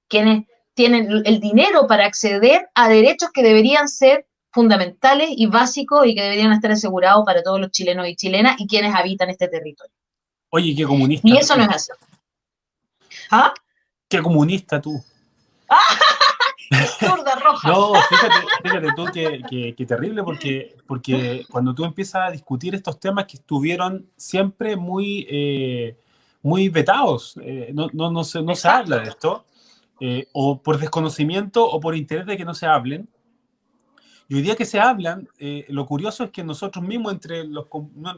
S2: quienes tienen el dinero para acceder a derechos que deberían ser fundamentales y básicos y que deberían estar asegurados para todos los chilenos y chilenas y quienes habitan este territorio.
S1: Oye, qué comunista.
S2: Y eso no es así. ¿Ah?
S1: Qué comunista tú.
S2: Zurda roja.
S1: No, fíjate tú que terrible, porque cuando tú empiezas a discutir estos temas que estuvieron siempre muy vetados, no se habla de esto, o por desconocimiento o por interés de que no se hablen. Y hoy día que se hablan, lo curioso es que nosotros mismos,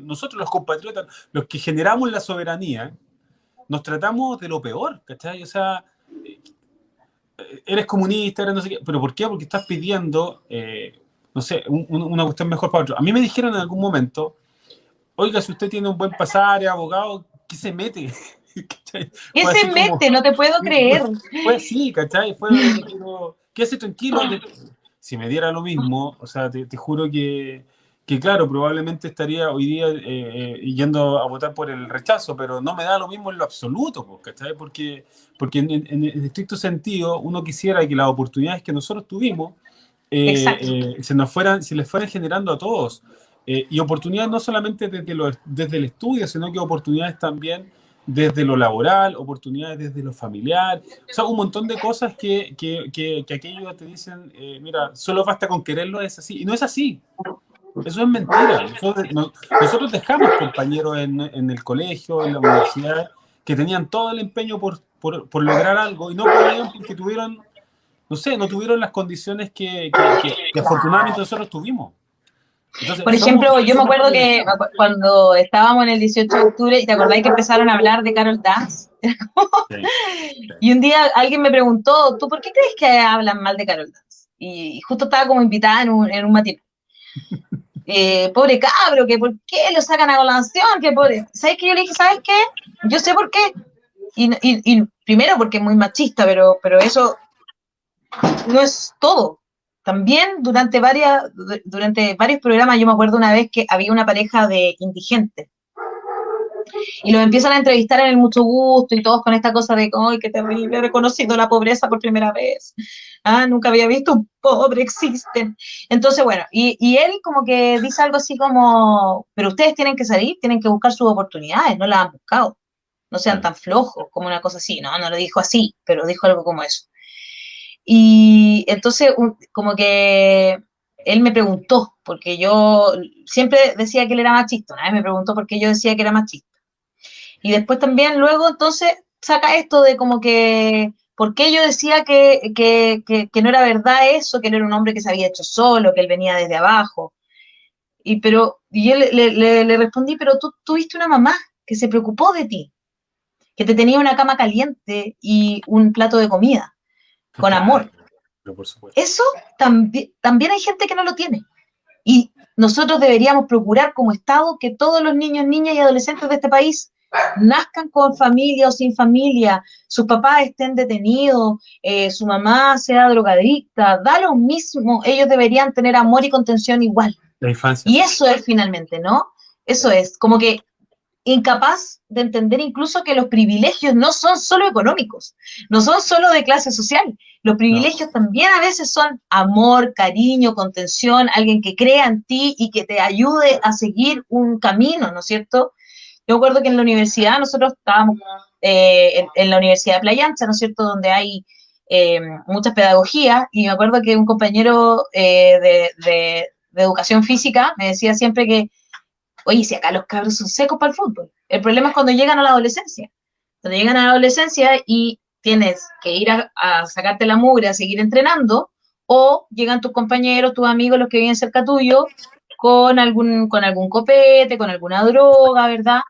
S1: nosotros los compatriotas, los que generamos la soberanía, nos tratamos de lo peor, ¿cachai? O sea, eres comunista, eres no sé qué, pero ¿por qué? Porque estás pidiendo, no sé, una cuestión mejor para otro. A mí me dijeron en algún momento, oiga, si usted tiene un buen pasaje, abogado, ¿qué se mete?
S2: ¿Qué se mete? Como, no te puedo creer.
S1: Fue así, ¿cachai? Quédese tranquilo. Si me diera lo mismo, o sea, te juro que claro, probablemente estaría hoy día yendo a votar por el rechazo, pero no me da lo mismo en lo absoluto, ¿cachai? Porque en estricto sentido uno quisiera que las oportunidades que nosotros tuvimos se les fueran generando a todos. Y oportunidades no solamente desde el estudio, sino que oportunidades también desde lo laboral, oportunidades desde lo familiar, o sea, un montón de cosas que aquellos te dicen, mira, solo basta con quererlo, es así, y no es así. Eso es mentira. Nosotros dejamos compañeros en el colegio, en la universidad, que tenían todo el empeño por lograr algo y no podían porque tuvieron, no sé, no tuvieron las condiciones que afortunadamente nosotros tuvimos. Entonces,
S2: por ejemplo, yo me acuerdo que cuando estábamos en el 18 de octubre, y te acordáis que empezaron a hablar de Carol Dance, y un día alguien me preguntó, ¿tú por qué crees que hablan mal de Carol Dance? Y justo estaba como invitada en un matinal. Pobre cabro, que por qué lo sacan a colación, que pobre. ¿Sabes qué? Yo le dije, ¿sabes qué? Yo sé por qué. Y primero porque es muy machista, pero eso no es todo. también durante varios programas, yo me acuerdo una vez que había una pareja de indigentes y los empiezan a entrevistar en el Mucho Gusto y todos con esta cosa de, ¡ay, qué terrible! He reconocido la pobreza por primera vez. Ah, nunca había visto un pobre, existen. Entonces, bueno, y él como que dice algo así como, pero ustedes tienen que salir, tienen que buscar sus oportunidades, no las han buscado. No sean tan flojos, como una cosa así. No, no lo dijo así, pero dijo algo como eso. Y entonces, como que él me preguntó, porque yo siempre decía que él era machista. Una vez me preguntó por qué yo decía que era machista. Y después también luego entonces saca esto de como que, ¿por qué yo decía que no era verdad eso, que él era un hombre que se había hecho solo, que él venía desde abajo? Y yo le respondí, pero tú tuviste una mamá que se preocupó de ti, que te tenía una cama caliente y un plato de comida, con
S1: Claro,
S2: amor.
S1: pero por supuesto.
S2: Eso también hay gente que no lo tiene. Y nosotros deberíamos procurar como Estado que todos los niños, niñas y adolescentes de este país nazcan con familia o sin familia, sus papás estén detenidos, su mamá sea drogadicta, da lo mismo, ellos deberían tener amor y contención igual.
S1: La infancia,
S2: Y
S1: sí.
S2: eso es finalmente, ¿no? Eso es, como que incapaz de entender incluso que los privilegios no son solo económicos, no son solo de clase social. Los
S1: No,
S2: privilegios también a veces son amor, cariño, contención, alguien que crea en ti y que te ayude a seguir un camino, ¿no es cierto? Yo me acuerdo que en la universidad nosotros estábamos en la Universidad de Playa Ancha, ¿no es cierto?, donde hay muchas pedagogías, y me acuerdo que un compañero de educación física me decía siempre que, oye, si acá los cabros son secos para el fútbol, el problema es cuando llegan a la adolescencia. Cuando llegan a la adolescencia y tienes que ir a sacarte la mugre, a seguir entrenando, o llegan tus compañeros, tus amigos, los que viven cerca tuyo, con algún copete, con alguna droga, ¿verdad?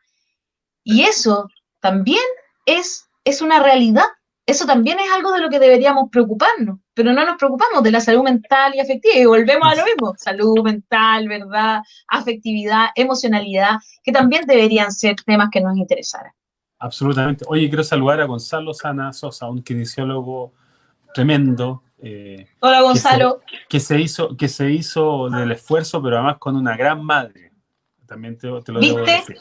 S2: Y eso también es una realidad. Eso también es algo de lo que deberíamos preocuparnos, pero no nos preocupamos de la salud mental y afectiva. Y volvemos a lo mismo, salud mental, ¿verdad? Afectividad, emocionalidad, que también deberían ser temas que nos interesaran.
S1: absolutamente. Oye, quiero saludar a Gonzalo Sana Sosa, un kinesiólogo tremendo,
S2: Hola,
S1: que se,
S2: Gonzalo.
S1: que se hizo del esfuerzo, pero además con una gran madre. También te lo debo
S2: ¿Viste?
S1: decir.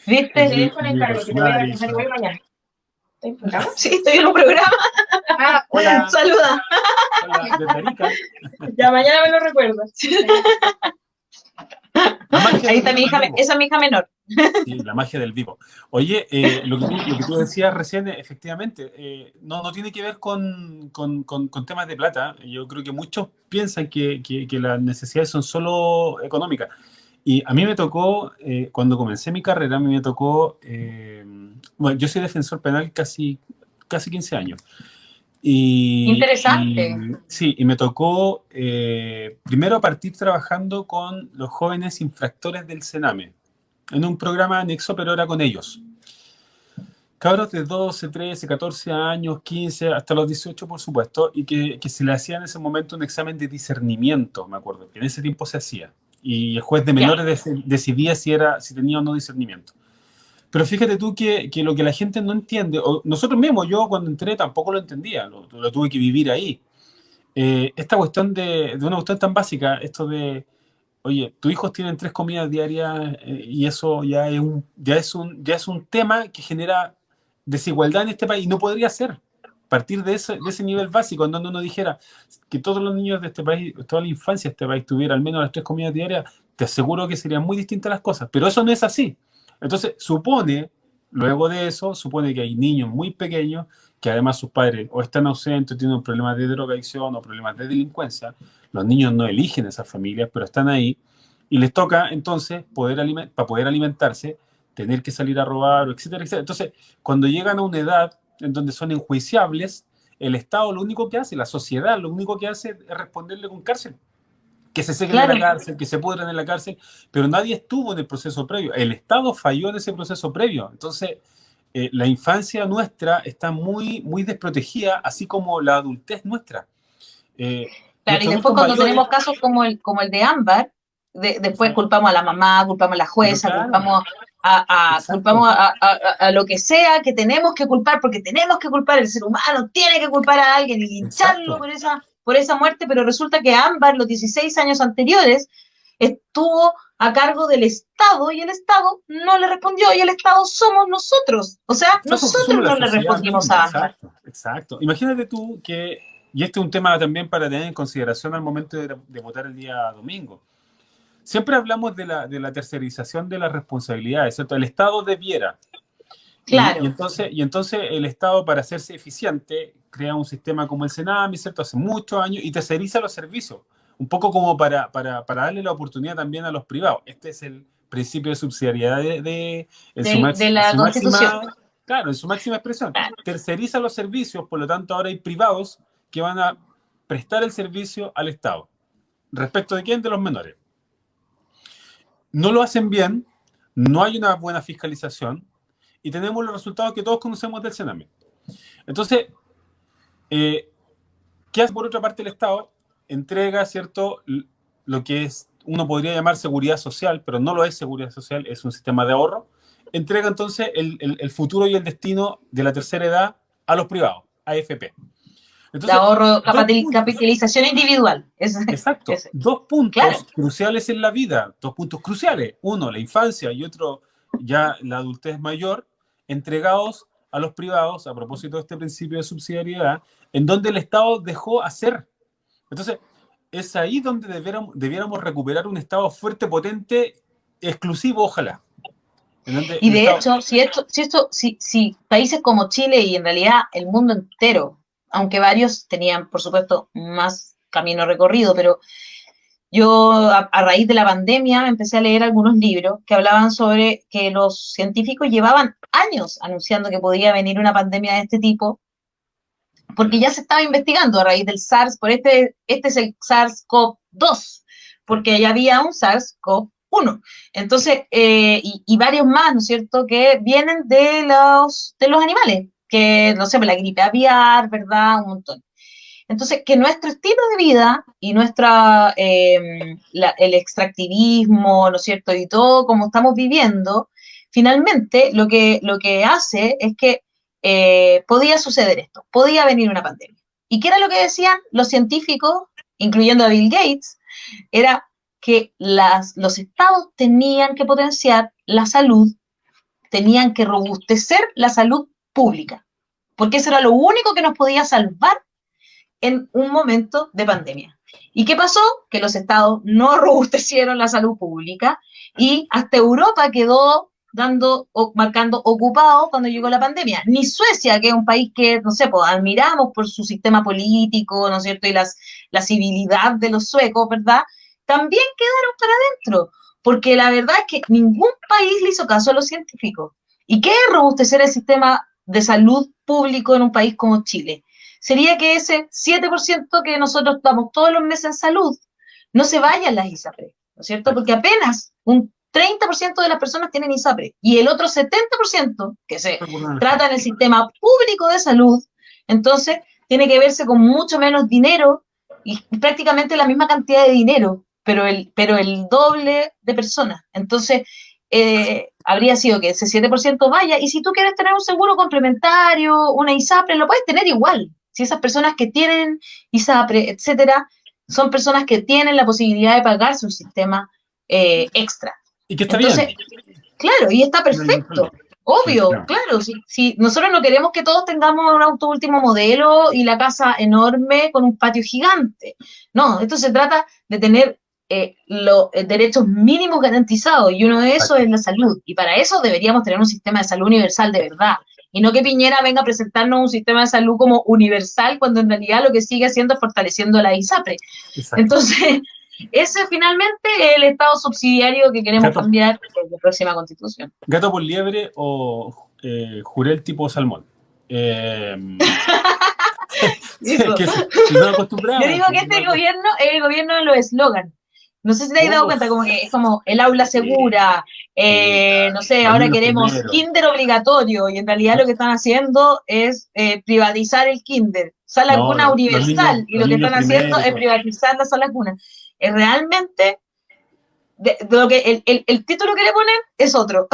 S2: ¿Viste?
S1: Es
S2: Te
S1: mi,
S2: dejo en
S1: mi
S2: encargo, que te voy a
S1: personal.
S2: dejar igual mañana. ¿Estás en un programa? Sí, estoy en un programa.
S1: Ah, hola,
S2: Saluda.
S1: hola, desde Arica.
S2: Ya mañana me lo recuerdas.
S1: La magia
S2: Ahí
S1: del
S2: está mi hija,
S1: vivo.
S2: esa es mi hija menor.
S1: Sí, la magia del vivo. Oye, lo que tú decías recién, efectivamente, no tiene que ver con temas de plata. Yo creo que muchos piensan que las necesidades son solo económicas. Y a mí me tocó, cuando comencé mi carrera, a mí me tocó, bueno, yo soy defensor penal casi 15 años.
S2: Interesante.
S1: Sí, y me tocó primero partir trabajando con los jóvenes infractores del Sename en un programa anexo, pero era con ellos. Cabros de 12, 13, 14 años, 15, hasta los 18, por supuesto, y que se le hacía en ese momento un examen de discernimiento, me acuerdo, que en ese tiempo se hacía. Y el juez de
S2: Ya.
S1: menores decidía si tenía o no discernimiento. Pero fíjate tú que lo que la gente no entiende, o nosotros mismos, yo cuando entré tampoco lo entendía, lo tuve que vivir ahí. Esta cuestión de una cuestión tan básica, esto de, oye, tus hijos tienen 3 comidas diarias y eso ya es un tema que genera desigualdad en este país y no podría ser. Partir de ese nivel básico, en donde uno dijera que todos los niños de este país, toda la infancia de este país tuviera al menos las 3 comidas diarias, te aseguro que serían muy distintas las cosas, pero eso no es así. Entonces, luego de eso, supone que hay niños muy pequeños que además sus padres o están ausentes, tienen problemas de drogadicción o problemas de delincuencia. Los niños no eligen esas familias, pero están ahí y les toca entonces para poder alimentarse, tener que salir a robar, etcétera, etcétera. Entonces, cuando llegan a una edad en donde son enjuiciables, el Estado lo único que hace, la sociedad lo único que hace es responderle con cárcel. Que se sequen en
S2: Claro.
S1: la cárcel, que se pudran en la cárcel, pero nadie estuvo en el proceso previo. El Estado falló en ese proceso previo. Entonces, la infancia nuestra está muy, muy desprotegida, así como la adultez nuestra.
S2: Claro, y
S1: Nuestros
S2: después
S1: adultos
S2: cuando
S1: mayores,
S2: tenemos casos como el de Ámbar, después
S1: sí,
S2: culpamos a la mamá, culpamos a la
S1: pero
S2: jueza,
S1: claro,
S2: culpamos
S1: exacto,
S2: a lo que sea que tenemos que culpar, porque tenemos que culpar, el ser humano tiene que culpar a alguien y lincharlo
S1: exacto.
S2: por por esa muerte, pero resulta que Ámbar, los 16 años anteriores, estuvo a cargo del Estado y el Estado no le respondió y el Estado somos nosotros. O sea, nosotros
S1: Somos la
S2: no le
S1: sociedad
S2: respondimos
S1: misma,
S2: a Ámbar.
S1: exacto, exacto. Imagínate tú que, y este es un tema también para tener en consideración al momento de votar el día domingo. Siempre hablamos de la tercerización de las responsabilidades, ¿cierto? El Estado debiera.
S2: Claro.
S1: Y entonces el Estado, para hacerse eficiente, crea un sistema como el Senami, ¿cierto? Hace muchos años y terceriza los servicios. Un poco como para darle la oportunidad también a los privados. Este es el principio de subsidiariedad
S2: De la Constitución.
S1: Claro, en su máxima expresión.
S2: Claro.
S1: Terceriza los servicios, por lo tanto ahora hay privados que van a prestar el servicio al Estado. ¿Respecto de quién? De los menores. No lo hacen bien, no hay una buena fiscalización y tenemos los resultados que todos conocemos del Sename. Entonces, ¿qué hace por otra parte el Estado? Entrega, ¿cierto?, lo que es, uno podría llamar seguridad social, pero no lo es seguridad social, es un sistema de ahorro. Entrega entonces el futuro y el destino de la tercera edad a los privados, AFP.
S2: Entonces, de ahorro, capitalización individual.
S1: Exacto. Dos puntos cruciales en la vida, dos puntos cruciales. Uno, la infancia y otro, ya la adultez mayor, entregados a los privados, a propósito de este principio de subsidiariedad, en donde el Estado dejó hacer. Entonces, es ahí donde debiéramos recuperar un Estado fuerte, potente, exclusivo, ojalá.
S2: Y de hecho, si países como Chile y en realidad el mundo entero, aunque varios tenían, por supuesto, más camino recorrido, pero yo a raíz de la pandemia empecé a leer algunos libros que hablaban sobre que los científicos llevaban años anunciando que podía venir una pandemia de este tipo, porque ya se estaba investigando a raíz del SARS, este es el SARS-CoV-2, porque ya había un SARS-CoV-1. Entonces, y varios más, ¿no es cierto?, que vienen de los animales, que, no sé, la gripe aviar, ¿verdad?, un montón. Entonces, que nuestro estilo de vida y el extractivismo, ¿no es cierto?, y todo como estamos viviendo, finalmente lo que hace es que podía suceder esto, podía venir una pandemia. ¿Y qué era lo que decían los científicos, incluyendo a Bill Gates? Era que los estados tenían que potenciar la salud, tenían que robustecer la salud pública, porque eso era lo único que nos podía salvar en un momento de pandemia. ¿Y qué pasó? Que los estados no robustecieron la salud pública y hasta Europa quedó marcando ocupado cuando llegó la pandemia. Ni Suecia, que es un país que, no sé, pues admiramos por su sistema político, ¿no es cierto? Y la civilidad de los suecos, ¿verdad? También quedaron para adentro, porque la verdad es que ningún país le hizo caso a los científicos. ¿Y qué es robustecer el sistema de salud público en un país como Chile? Sería que ese 7% que nosotros damos todos los meses en salud no se vaya a las ISAPRE, ¿no es cierto? Porque apenas un 30% de las personas tienen ISAPRE y el otro 70% que se trata en el sistema público de salud, entonces tiene que verse con mucho menos dinero y prácticamente la misma cantidad de dinero, pero el doble de personas. Entonces, habría sido que ese 7% vaya, y si tú quieres tener un seguro complementario, una ISAPRE, lo puedes tener igual. Si esas personas que tienen ISAPRE, etcétera, son personas que tienen la posibilidad de pagarse un sistema extra.
S1: Y que está bien.
S2: Claro, y está perfecto. Obvio, claro. Si nosotros no queremos que todos tengamos un auto último modelo y la casa enorme con un patio gigante. No, esto se trata de tener los derechos mínimos garantizados, y uno de esos es la salud. Y para eso deberíamos tener un sistema de salud universal de verdad. Y no que Piñera venga a presentarnos un sistema de salud como universal, cuando en realidad lo que sigue haciendo es fortaleciendo la ISAPRE. Exacto. Entonces, ese finalmente es el Estado subsidiario que queremos cambiar en la próxima Constitución.
S1: ¿Gato por liebre o jurel tipo salmón?
S2: Yo digo que este gobierno es el gobierno de los eslogans. No sé si te has dado cuenta, como que es como el aula segura, no sé, ahora queremos kinder obligatorio, y en realidad lo que están haciendo es privatizar el kinder, sala cuna universal, y lo que están haciendo es privatizar la sala cuna. Realmente, lo que el título que le ponen es otro.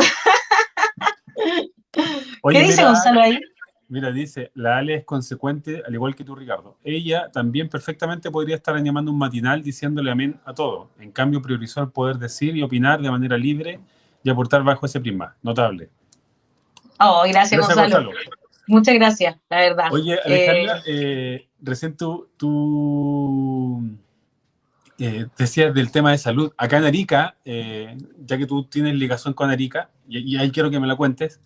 S1: Oye,
S2: ¿Qué dice Gonzalo ahí?
S1: Mira, dice, la Ale es consecuente, al igual que tú, Ricardo. Ella también perfectamente podría estar animando un matinal diciéndole amén a todo. En cambio, priorizó el poder decir y opinar de manera libre y aportar bajo ese prisma. Notable.
S2: Oh, gracias,
S1: Gracias,
S2: Gonzalo.
S1: Gonzalo.
S2: Muchas gracias, la verdad.
S1: Oye, Alejandra, recién tú decías del tema de salud. Acá en Arica, ya que tú tienes ligación con Arica, y ahí quiero que me la cuentes,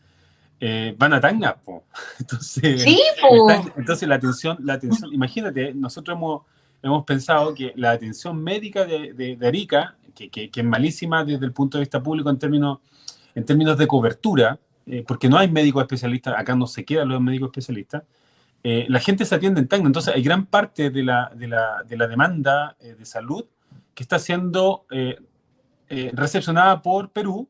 S1: van a Tacna, po. Entonces,
S2: Sí, pues,
S1: entonces la atención, imagínate, nosotros hemos pensado que la atención médica de Arica, que es malísima desde el punto de vista público en términos de cobertura, porque no hay médicos especialistas, acá no se quedan los médicos especialistas, la gente se atiende en Tacna, entonces hay gran parte de la demanda de salud que está siendo recepcionada por Perú,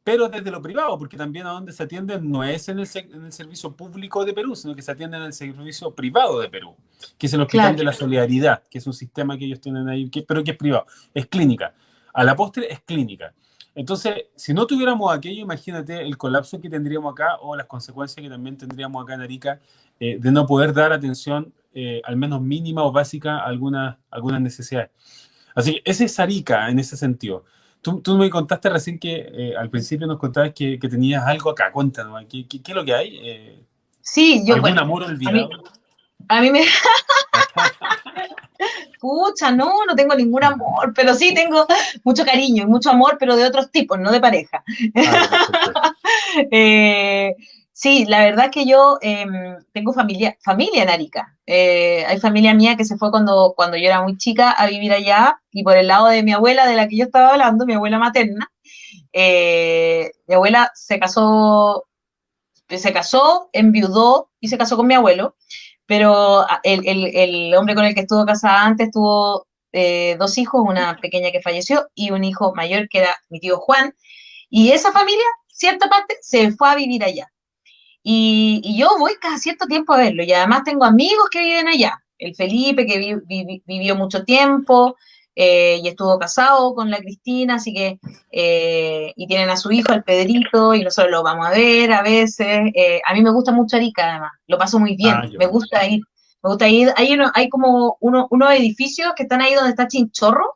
S1: pero desde lo privado, porque también a donde se atienden no es en el servicio público de Perú, sino que se atienden en el servicio privado de Perú, que es el Hospital
S2: claro.
S1: de la Solidaridad, que es un sistema que ellos tienen ahí, pero que es privado, es clínica. A la postre es clínica. Entonces, si no tuviéramos aquello, imagínate el colapso que tendríamos acá o las consecuencias que también tendríamos acá en Arica de no poder dar atención, al menos mínima o básica, a algunas necesidades. Así que ese es Arica en ese sentido. Tú me contaste recién que al principio nos contabas que tenías algo acá. Cuéntanos, ¿qué es lo que hay?
S2: Sí, yo,
S1: ¿Algún
S2: bueno,
S1: amor
S2: a mí,
S1: olvidado?
S2: a mí me, pucha, no tengo ningún amor, pero sí tengo mucho cariño y mucho amor, pero de otros tipos, no de pareja.
S1: Ah, ya, perfecto.
S2: Eh, sí, la verdad es que yo tengo familia en Arica. Hay familia mía que se fue cuando yo era muy chica a vivir allá, y por el lado de mi abuela, de la que yo estaba hablando, mi abuela materna, mi abuela se casó, enviudó y se casó con mi abuelo, pero el hombre con el que estuvo casada antes tuvo dos hijos, una pequeña que falleció y un hijo mayor que era mi tío Juan, y esa familia, cierta parte, se fue a vivir allá. Y yo voy cada cierto tiempo a verlo, y además tengo amigos que viven allá. El Felipe, que vivió mucho tiempo y estuvo casado con la Cristina, así que, y tienen a su hijo, el Pedrito, y nosotros lo vamos a ver a veces. A mí me gusta mucho Arica, además, lo paso muy
S1: Ah,
S2: bien,
S1: qué
S2: me
S1: bueno.
S2: gusta ir. Me gusta ir, hay como unos edificios que están ahí donde está Chinchorro,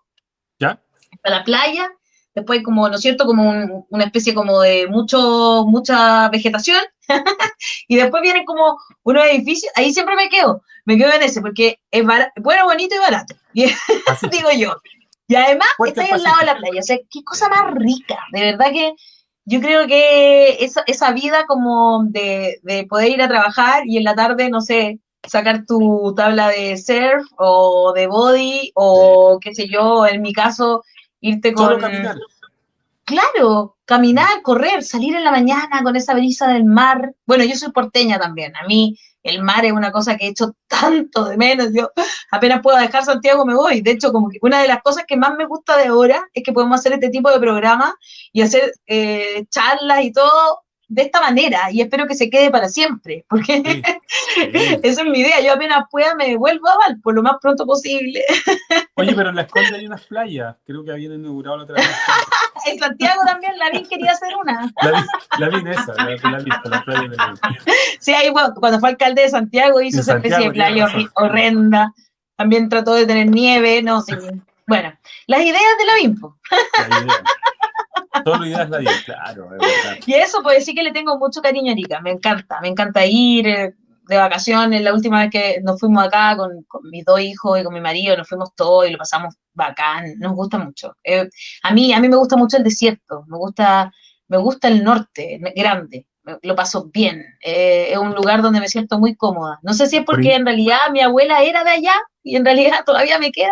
S1: ¿Ya?
S2: a la playa, después como, ¿no es cierto?, como una especie como de mucha vegetación, y después vienen como unos edificios, ahí siempre me quedo en ese, porque es bueno, bonito y barato, y digo
S1: Pacífico.
S2: yo. Y además
S1: Puerto
S2: está
S1: del
S2: ahí al lado de la
S1: Pacífico.
S2: playa, o sea, qué cosa más rica, de verdad que yo creo que esa vida como de poder ir a trabajar y en la tarde, no sé, sacar tu tabla de surf o de body
S1: Sí.
S2: o qué sé yo, en mi caso, irte
S1: Solo
S2: con,
S1: caminar.
S2: claro, caminar, correr, salir en la mañana con esa brisa del mar. Bueno, yo soy porteña también. A mí el mar es una cosa que he hecho tanto de menos. Yo apenas puedo dejar Santiago me voy. De hecho, como que una de las cosas que más me gusta de ahora es que podemos hacer este tipo de programas y hacer charlas y todo de esta manera. Y espero que se quede para siempre, porque
S1: Sí, sí.
S2: esa es mi idea. Yo apenas pueda me devuelvo a Valpo lo más pronto posible.
S1: Oye, pero en Las Condes hay unas playas. Creo que habían inaugurado la otra vez unas playas.
S2: En Santiago también Lavín quería hacer una.
S1: La vi en esa, la vi, la playa de la vi.
S2: Sí, ahí cuando fue alcalde de Santiago hizo
S1: En
S2: esa especie de
S1: Santiago, tienes
S2: playa
S1: razón.
S2: horrenda. También trató de tener nieve, no, sí. Bueno, las ideas de la BIMPO.
S1: La idea. Solo ideas la vi, claro, es verdad.
S2: Y eso, pues sí que le tengo mucho cariño a Arica. Me encanta ir de vacaciones. La última vez que nos fuimos acá con mis dos hijos y con mi marido, nos fuimos todos y lo pasamos bacán. Nos gusta mucho. A mí me gusta mucho el desierto. Me gusta el norte, grande. Lo paso bien. Es un lugar donde me siento muy cómoda. No sé si es
S1: Por,
S2: porque en realidad mi abuela era de allá y en realidad todavía me queda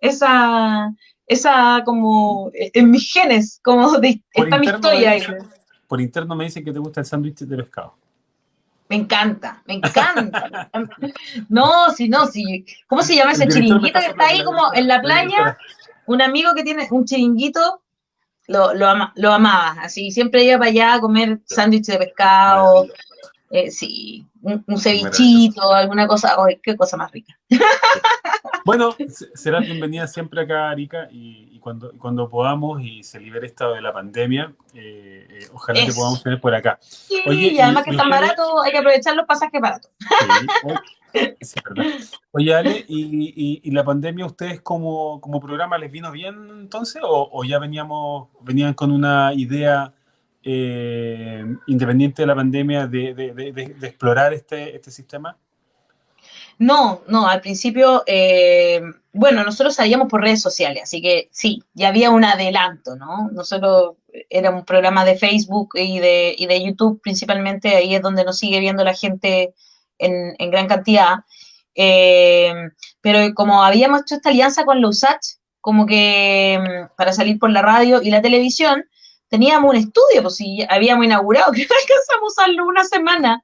S2: esa, esa como en mis genes, como
S1: por
S2: está mi
S1: interno me
S2: historia ahí.
S1: dicen, por interno me dicen que te gusta el sándwich de pescado.
S2: Me encanta, me encanta. No, si no, si, ¿cómo se llama
S1: El
S2: ese
S1: director me
S2: chiringuito
S1: está
S2: que está ahí
S1: soplando,
S2: como en la
S1: la
S2: playa?
S1: directora.
S2: Un amigo que tiene un chiringuito lo amaba, así siempre iba para allá a comer sándwich de pescado,
S1: Maravilla.
S2: Sí, un
S1: Maravilloso.
S2: cevichito, alguna cosa. ¡Ay, qué cosa más rica!
S1: Bueno, serás bienvenida siempre acá, Arica, y cuando podamos y se libere esto de la pandemia, ojalá te podamos
S2: Es.
S1: tener por acá.
S2: Sí,
S1: Oye,
S2: y además que
S1: y
S2: están
S1: ustedes,
S2: baratos, hay que aprovechar los pasajes baratos.
S1: sí, sí, es verdad. Oye, Ale, y la pandemia, ¿ustedes como programa les vino bien entonces? ¿O ya venían con una idea independiente de la pandemia de explorar este sistema?
S2: No, no, al principio, bueno, nosotros salíamos por redes sociales, así que sí, ya había un adelanto, ¿no? Nosotros era un programa de Facebook y de YouTube principalmente, ahí es donde nos sigue viendo la gente en gran cantidad. Eh, pero como habíamos hecho esta alianza con la USACH, como que para salir por la radio y la televisión, teníamos un estudio, pues sí, habíamos inaugurado, que alcanzamos a usarlo una semana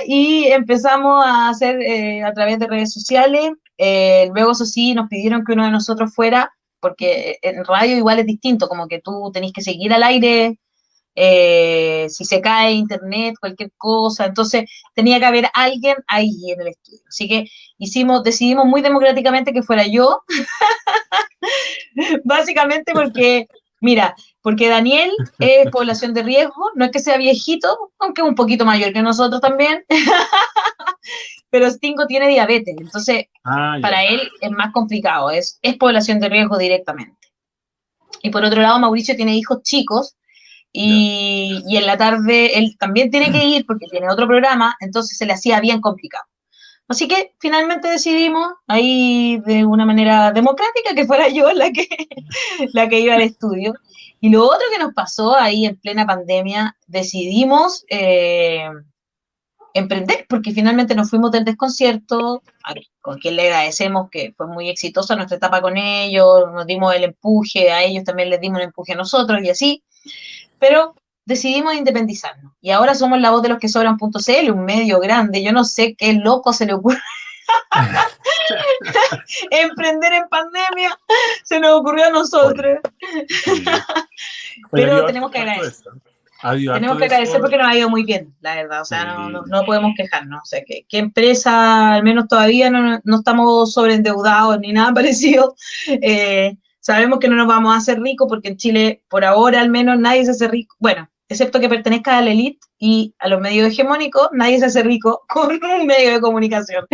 S2: y empezamos a hacer a través de redes sociales. Luego, eso sí, nos pidieron que uno de nosotros fuera, porque en radio igual es distinto, como que tú tenés que seguir al aire, si se cae internet, cualquier cosa, entonces tenía que haber alguien ahí en el estudio. Así que decidimos muy democráticamente que fuera yo, básicamente porque, mira, porque Daniel es población de riesgo, no es que sea viejito, aunque un poquito mayor que nosotros también, pero Stingo tiene diabetes, entonces
S1: Ah, ya,
S2: para él es más complicado, es población de riesgo directamente. Y por otro lado, Mauricio tiene hijos chicos
S1: ya.
S2: y en la tarde él también tiene que ir porque tiene otro programa, entonces se le hacía bien complicado. Así que finalmente decidimos, ahí de una manera democrática, que fuera yo la que iba al estudio. Y lo otro que nos pasó ahí en plena pandemia, decidimos emprender, porque finalmente nos fuimos del desconcierto, con quien le agradecemos que fue muy exitosa nuestra etapa con ellos, nos dimos el empuje, a ellos también les dimos el empuje a nosotros y así, pero decidimos independizarnos. Y ahora somos la voz de los que sobran.cl, un medio grande, yo no sé qué loco se le ocurre emprender en pandemia, se nos ocurrió a
S1: Oye,
S2: nosotros,
S1: sí. Oye, ha
S2: pero
S1: habido harto de eso. Ha habido harto
S2: tenemos que
S1: de
S2: agradecer
S1: eso.
S2: porque nos ha ido muy bien, la verdad, o sea,
S1: Sí.
S2: no podemos quejarnos, o sea, que empresa, al menos todavía no estamos sobreendeudados ni nada parecido, sabemos que no nos vamos a hacer ricos porque en Chile, por ahora al menos, nadie se hace rico, bueno, excepto que pertenezca a la élite y a los medios hegemónicos, nadie se hace rico con un medio de comunicación.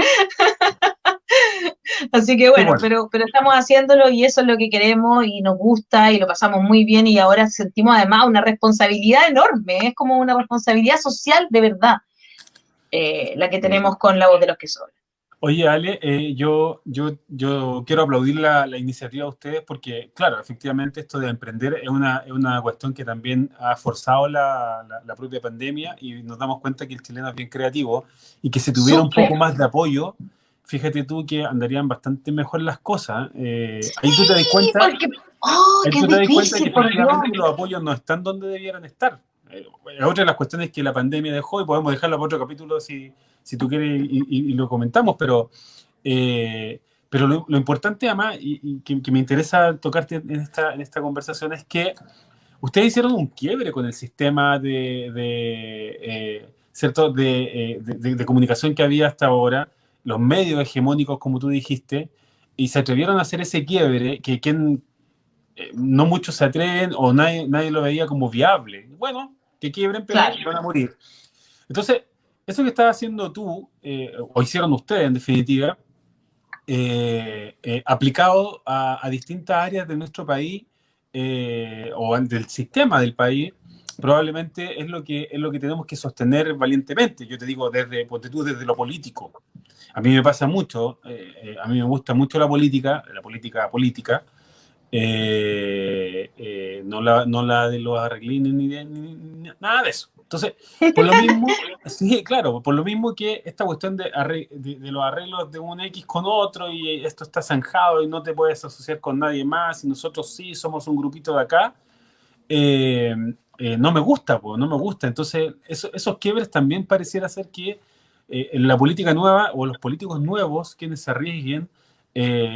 S2: Así que
S1: Qué
S2: bueno,
S1: bueno.
S2: pero estamos haciéndolo y eso es lo que queremos y nos gusta y lo pasamos muy bien y ahora sentimos además una responsabilidad enorme, es como una responsabilidad social de verdad, la que
S1: Sí.
S2: tenemos con la voz de los que sobran.
S1: Oye, Ale, yo quiero aplaudir la iniciativa de ustedes porque, claro, efectivamente esto de emprender es una cuestión que también ha forzado la propia pandemia y nos damos cuenta que el chileno es bien creativo y que si tuviera un
S2: Súper.
S1: poco más de apoyo, fíjate tú que andarían bastante mejor las cosas.
S2: Sí, porque, oh,
S1: Ahí
S2: qué
S1: tú te das cuenta que
S2: difícil, por Dios.
S1: efectivamente los apoyos no están donde debieran estar. Es otra de las cuestiones que la pandemia dejó y podemos dejarlo para otro capítulo si tú quieres y lo comentamos, eh, pero lo importante además y que me interesa tocarte en esta conversación es que ustedes hicieron un quiebre con el sistema ¿cierto? De comunicación que había hasta ahora, los medios hegemónicos, como tú dijiste, y se atrevieron a hacer ese quiebre que quien no muchos se atreven o nadie lo veía como viable. Bueno, que quiebren, pero
S2: Claro.
S1: van a morir. Entonces, eso que estás haciendo tú, o hicieron ustedes en definitiva, aplicado a distintas áreas de nuestro país o del sistema del país, probablemente es lo que tenemos que sostener valientemente. Yo te digo, ponte tú, desde lo político. A mí me pasa mucho, a mí me gusta mucho la política, no la de los arreglines nada de eso. Entonces, por lo mismo, sí, claro, por lo mismo que esta cuestión de los arreglos de un X con otro y esto está zanjado y no te puedes asociar con nadie más y nosotros sí somos un grupito de acá, eh, no me gusta, no me gusta. Entonces, esos quiebres también pareciera ser que en la política nueva o los políticos nuevos, quienes se arriesguen,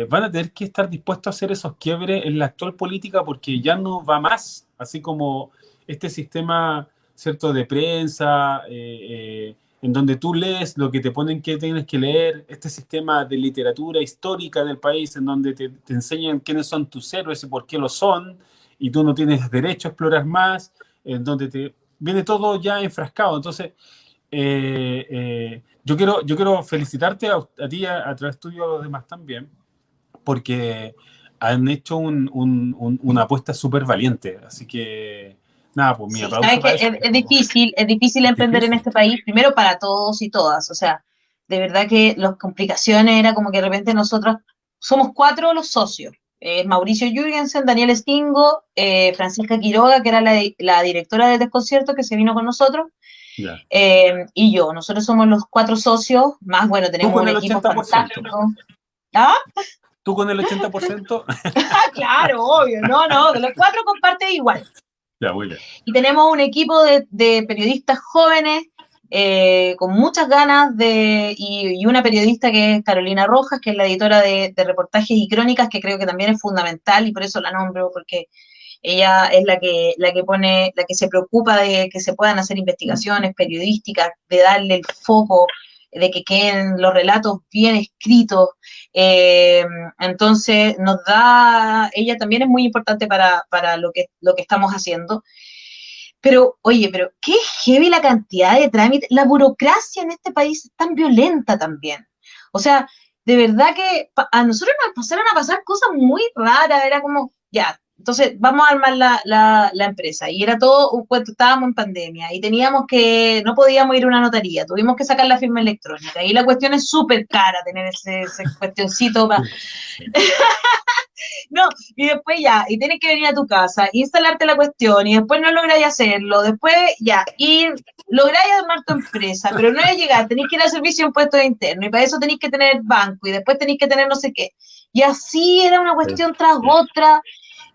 S1: van a tener que estar dispuestos a hacer esos quiebres en la actual política porque ya no va más, así como este sistema ¿cierto?, de prensa, en donde tú lees lo que te ponen que tienes que leer, este sistema de literatura histórica del país, en donde te enseñan quiénes son tus héroes y por qué lo son, y tú no tienes derecho a explorar más, en donde te viene todo ya enfrascado. Entonces, yo quiero felicitarte a ti, a través tuyo, a los demás también, porque han hecho una apuesta súper valiente. Así que, nada, pues mi
S2: Sí,
S1: aplauso
S2: sabes que
S1: para eso.
S2: es difícil
S1: Es
S2: emprender en
S1: difícil.
S2: este país, primero para todos y todas, o sea, de verdad que las complicaciones era como que de repente nosotros somos cuatro los socios, Mauricio Jürgensen, Daniel Stingo, Francisca Quiroga, que era la directora del desconcierto que se vino con nosotros,
S1: Ya.
S2: y yo, nosotros somos los cuatro socios, más bueno,
S1: Tú
S2: tenemos
S1: con
S2: un
S1: el
S2: equipo
S1: 80%.
S2: fantástico. ¿Ah?
S1: Tú con el 80%.
S2: Ah, claro, obvio, no, no, de los cuatro comparte igual.
S1: Ya, muy bien.
S2: Y tenemos un equipo de periodistas jóvenes con muchas ganas y una periodista que es Carolina Rojas, que es la editora de reportajes y crónicas, que creo que también es fundamental y por eso la nombro, porque ella es la que se preocupa de que se puedan hacer investigaciones periodísticas, de darle el foco, de que queden los relatos bien escritos. Eh, entonces ella también es muy importante para lo que estamos haciendo. Pero, oye, pero qué heavy la cantidad de trámites. La burocracia en este país es tan violenta también. O sea, de verdad que a nosotros nos pasaron a pasar cosas muy raras. Era como, ya, entonces vamos a armar la empresa. Y era todo un cuento, estábamos en pandemia y no podíamos ir a una notaría, tuvimos que sacar la firma electrónica. Y la cuestión es súper cara tener ese cuestioncito para
S1: Sí.
S2: no, y después ya, y tienes que venir a tu casa, instalarte la cuestión, y después no lográis hacerlo, después ya, y lográis armar tu empresa, pero no es llegar, tenéis que ir al servicio de impuestos internos, y para eso tenéis que tener banco, y después tenéis que tener no sé qué. Y así era una cuestión tras
S1: Sí.
S2: otra,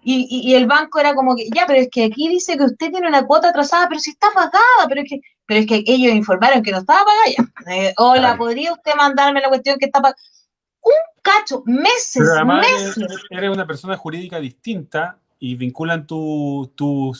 S2: y el banco era como que, ya, pero es que aquí dice que usted tiene una cuota atrasada, pero si está pagada, pero es que ellos informaron que no estaba pagada ya. Hola,
S1: Claro.
S2: ¿podría usted mandarme la cuestión que está pagada? Un cacho,
S1: Pero
S2: meses,
S1: además
S2: meses.
S1: eres una persona jurídica distinta y vinculan tu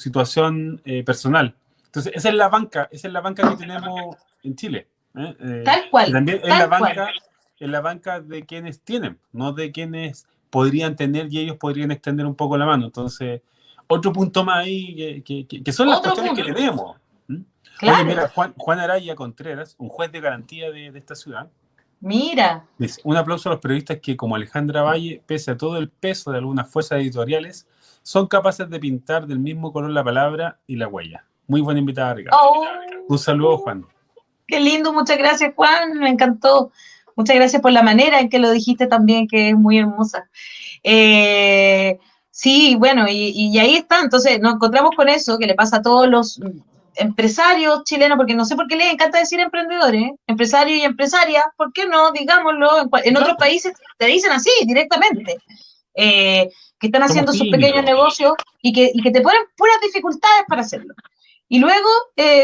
S1: situación personal. Entonces, esa es la banca que tenemos en Chile. Y también
S2: Tal cual.
S1: es la banca de quienes tienen, no de quienes podrían tener y ellos podrían extender un poco la mano. Entonces, otro punto más ahí que son las
S2: Otro
S1: cuestiones que
S2: punto,
S1: tenemos. ¿Mm? Oye,
S2: claro.
S1: mira, Juan Araya Contreras, un juez de garantía de esta ciudad,
S2: Mira,
S1: dice, un aplauso a los periodistas que, como Alejandra Valle, pese a todo el peso de algunas fuerzas editoriales, son capaces de pintar del mismo color la palabra y la huella. Muy buena invitada, Ricardo. Un saludo,
S2: oh,
S1: Juan.
S2: qué lindo, muchas gracias, Juan, me encantó. Muchas gracias por la manera en que lo dijiste también, que es muy hermosa. Eh, sí, bueno, y ahí está, entonces nos encontramos con eso que le pasa a todos los empresarios chilenos, porque no sé por qué les encanta decir emprendedores, ¿eh? Empresarios y empresarias, ¿por qué no? Digámoslo, en otros
S1: Claro,
S2: países te dicen así, directamente. eh, que están
S1: somos
S2: haciendo sus pequeños
S1: tímidos.
S2: negocios y que te ponen puras dificultades para hacerlo. Y luego,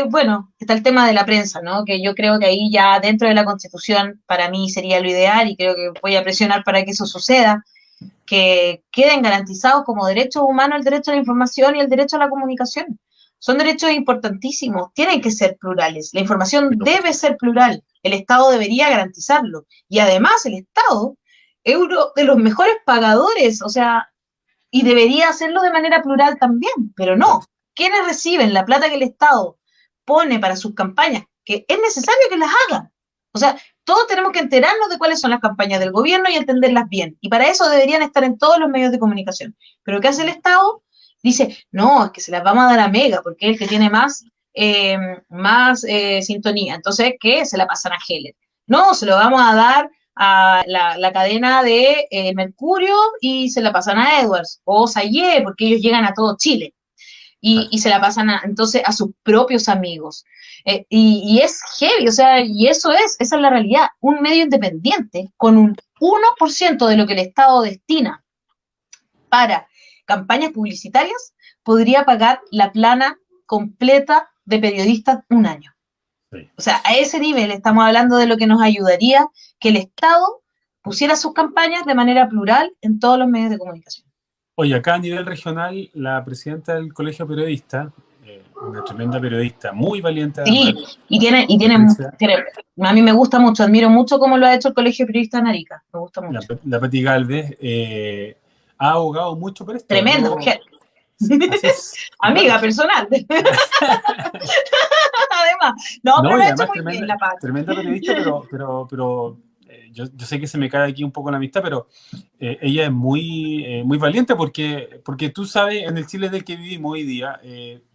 S2: bueno, está el tema de la prensa, ¿no? Que yo creo que ahí ya dentro de la Constitución para mí sería lo ideal y creo que voy a presionar para que eso suceda, que queden garantizados como derechos humanos el derecho a la información y el derecho a la comunicación. Son derechos importantísimos, tienen que ser plurales. La información
S1: Pero,
S2: debe ser plural, el Estado debería garantizarlo. Y además el Estado es uno de los mejores pagadores, o sea, y debería hacerlo de manera plural también, pero no. ¿Quiénes reciben la plata que el Estado pone para sus campañas? Que es necesario que las hagan. O sea, todos tenemos que enterarnos de cuáles son las campañas del gobierno y entenderlas bien. Y para eso deberían estar en todos los medios de comunicación. Pero ¿qué hace el Estado? Dice, no, es que se las vamos a dar a Mega, porque es el que tiene más sintonía. Entonces, ¿qué? Se la pasan a Heller. No, se lo vamos a dar a la cadena de Mercurio y se la pasan a Edwards o Sayé, porque ellos llegan a todo Chile y se la pasan entonces a sus propios amigos. Y es heavy, o sea, y esa es la realidad. Un medio independiente con un 1% de lo que el Estado destina para campañas publicitarias podría pagar la plana completa de periodistas un año.
S1: sí.
S2: O sea, a ese nivel estamos hablando de lo que nos ayudaría que el Estado pusiera sus campañas de manera plural en todos los medios de comunicación.
S1: Oye, acá a nivel regional, la presidenta del Colegio Periodista, una tremenda periodista, muy valiente
S2: Sí,
S1: además, Patricia.
S2: a mí me gusta mucho, admiro mucho cómo lo ha hecho el Colegio de Periodistas en Arica, me gusta mucho.
S1: La Pati Galvez ha abogado mucho por esto.
S2: Tremenda mujer.
S1: Así es.
S2: Amiga personal. Además, no, pero
S1: No,
S2: lo
S1: y
S2: ha hecho
S1: además
S2: muy bien la Paz.
S1: tremenda periodista, pero yo sé que se me cae aquí un poco la amistad, pero ella es muy valiente porque tú sabes, en el Chile del que vivimos hoy día,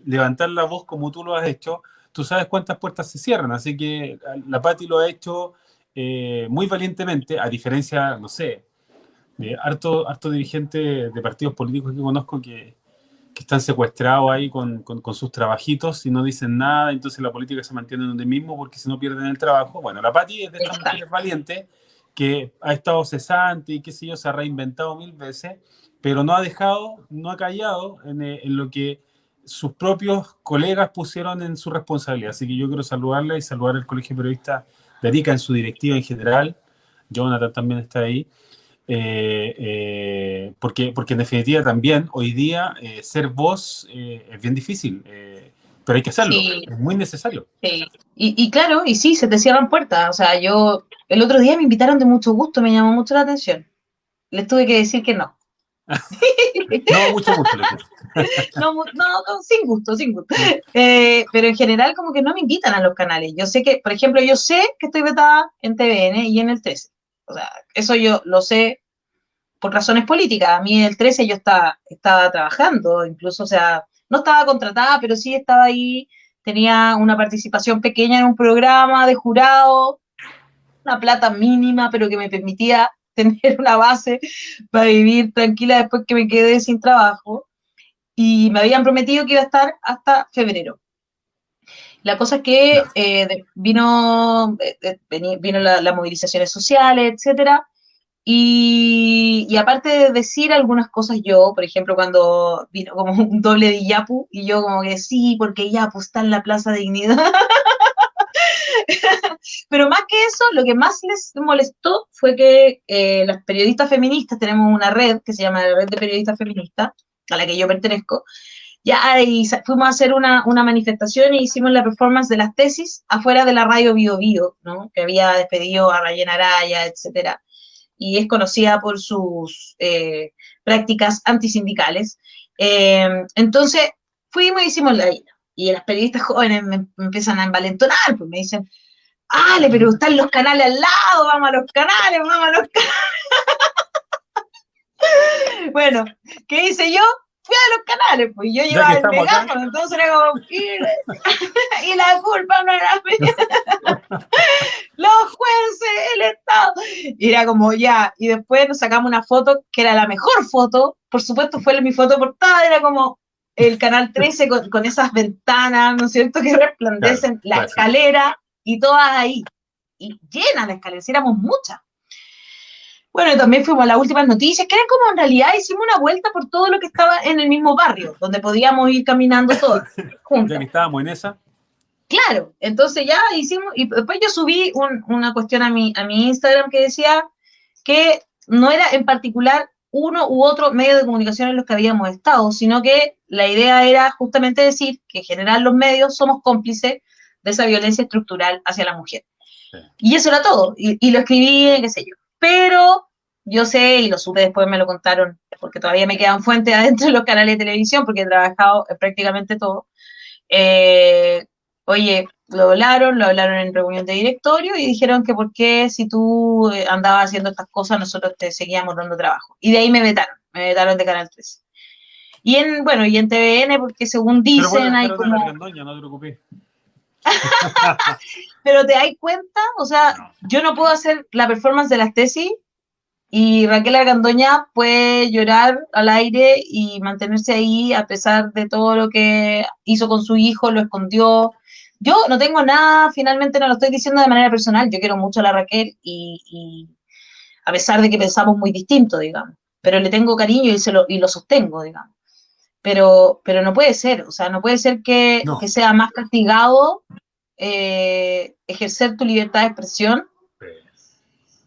S1: levantar la voz como tú lo has hecho, tú sabes cuántas puertas se cierran, así que la Pati lo ha hecho muy valientemente, a diferencia, no sé, de harto dirigente de partidos políticos que conozco que están secuestrados ahí con sus trabajitos y no dicen nada, entonces la política se mantiene donde mismo porque si no pierden el trabajo. Bueno, la Pati es de estas
S2: Exacto.
S1: mujeres valientes que ha estado cesante y qué sé yo, se ha reinventado 1000 veces, pero no ha dejado, no ha callado en lo que sus propios colegas pusieron en su responsabilidad. Así que yo quiero saludarla y saludar al Colegio de Periodistas de Arica en su directiva en general. Jonathan también está ahí. Porque en definitiva también hoy día ser voz es bien difícil, pero hay que hacerlo,
S2: Sí,
S1: es muy necesario.
S2: sí. Y claro, y sí, se te cierran puertas. O sea, yo el otro día me invitaron de mucho gusto, me llamó mucho la atención. Les tuve que decir que no.
S1: No, mucho gusto, le dije.
S2: No, no, sin gusto, sin gusto. Pero en general como que no me invitan a los canales. Yo sé que, por ejemplo, yo sé que estoy vetada en TVN y en el 13. O sea, eso yo lo sé por razones políticas. A mí en el 13 yo estaba trabajando, incluso, o sea, no estaba contratada, pero sí estaba ahí, tenía una participación pequeña en un programa de jurado, una plata mínima, pero que me permitía tener una base para vivir tranquila después que me quedé sin trabajo. Y me habían prometido que iba a estar hasta febrero. La cosa es que
S1: No.
S2: vino las movilizaciones sociales, etcétera, y aparte de decir algunas cosas yo, por ejemplo, cuando vino como un doble de Yapu, y yo como que sí, porque Yapu está en la Plaza de Dignidad. Pero más que eso, lo que más les molestó fue que las periodistas feministas, tenemos una red que se llama la Red de Periodistas Feministas, a la que yo pertenezco, ya y fuimos a hacer una manifestación y hicimos la performance de las tesis afuera de la radio Bio Bio, ¿no? Que había despedido a Rayén Araya, etcétera, y es conocida por sus prácticas antisindicales. Entonces, fuimos y hicimos la ira. Y las periodistas jóvenes me empiezan a envalentonar, pues me dicen, Ale, pero están los canales al lado, vamos a los canales, vamos a los canales. Bueno, ¿qué hice yo? Fui a los canales, pues yo
S1: Ya que
S2: llevaba el
S1: estamos acá,
S2: megáfono, entonces era como, y la culpa no era mía, los jueces, el Estado. Y era como ya, y después nos sacamos una foto que era la mejor foto, por supuesto fue mi foto portada, era como el Canal 13 con esas ventanas, ¿no es cierto?, que
S1: claro,
S2: resplandecen, la
S1: clásico.
S2: escalera y todas ahí, y llena la escalera, si éramos muchas. Bueno, y también fuimos a las últimas noticias, que era como en realidad hicimos una vuelta por todo lo que estaba en el mismo barrio, donde podíamos ir caminando todas
S1: Ya
S2: juntas.
S1: que estábamos en esa,
S2: Claro, entonces ya hicimos, y después yo subí una cuestión a mi Instagram que decía que no era en particular uno u otro medio de comunicación en los que habíamos estado, sino que la idea era justamente decir que en general los medios somos cómplices de esa violencia estructural hacia la mujer.
S1: sí.
S2: Y eso era todo, y lo escribí, qué sé yo. Pero yo sé, y lo supe después, me lo contaron, porque todavía me quedan fuentes adentro de los canales de televisión, porque he trabajado en prácticamente todo. Eh, Oye, lo hablaron en reunión de directorio y dijeron que por qué si tú andabas haciendo estas cosas nosotros te seguíamos dando trabajo. Y de ahí me vetaron de Canal 3. Bueno, y en TVN porque según
S1: Pero vuelve a
S2: dicen hay
S1: estar Ana
S2: como,
S1: Argandoña, no te preocupes.
S2: pero te das cuenta, o sea,
S1: No,
S2: yo no puedo hacer la performance de las tesis y Raquel Argandoña puede llorar al aire y mantenerse ahí a pesar de todo lo que hizo con su hijo, lo escondió. Yo no tengo nada, finalmente no lo estoy diciendo de manera personal, yo quiero mucho a la Raquel y a pesar de que pensamos muy distinto, digamos, pero le tengo cariño y lo sostengo, digamos. Pero no puede ser, o sea, no puede ser que
S1: no.
S2: sea más castigado ejercer tu libertad de expresión,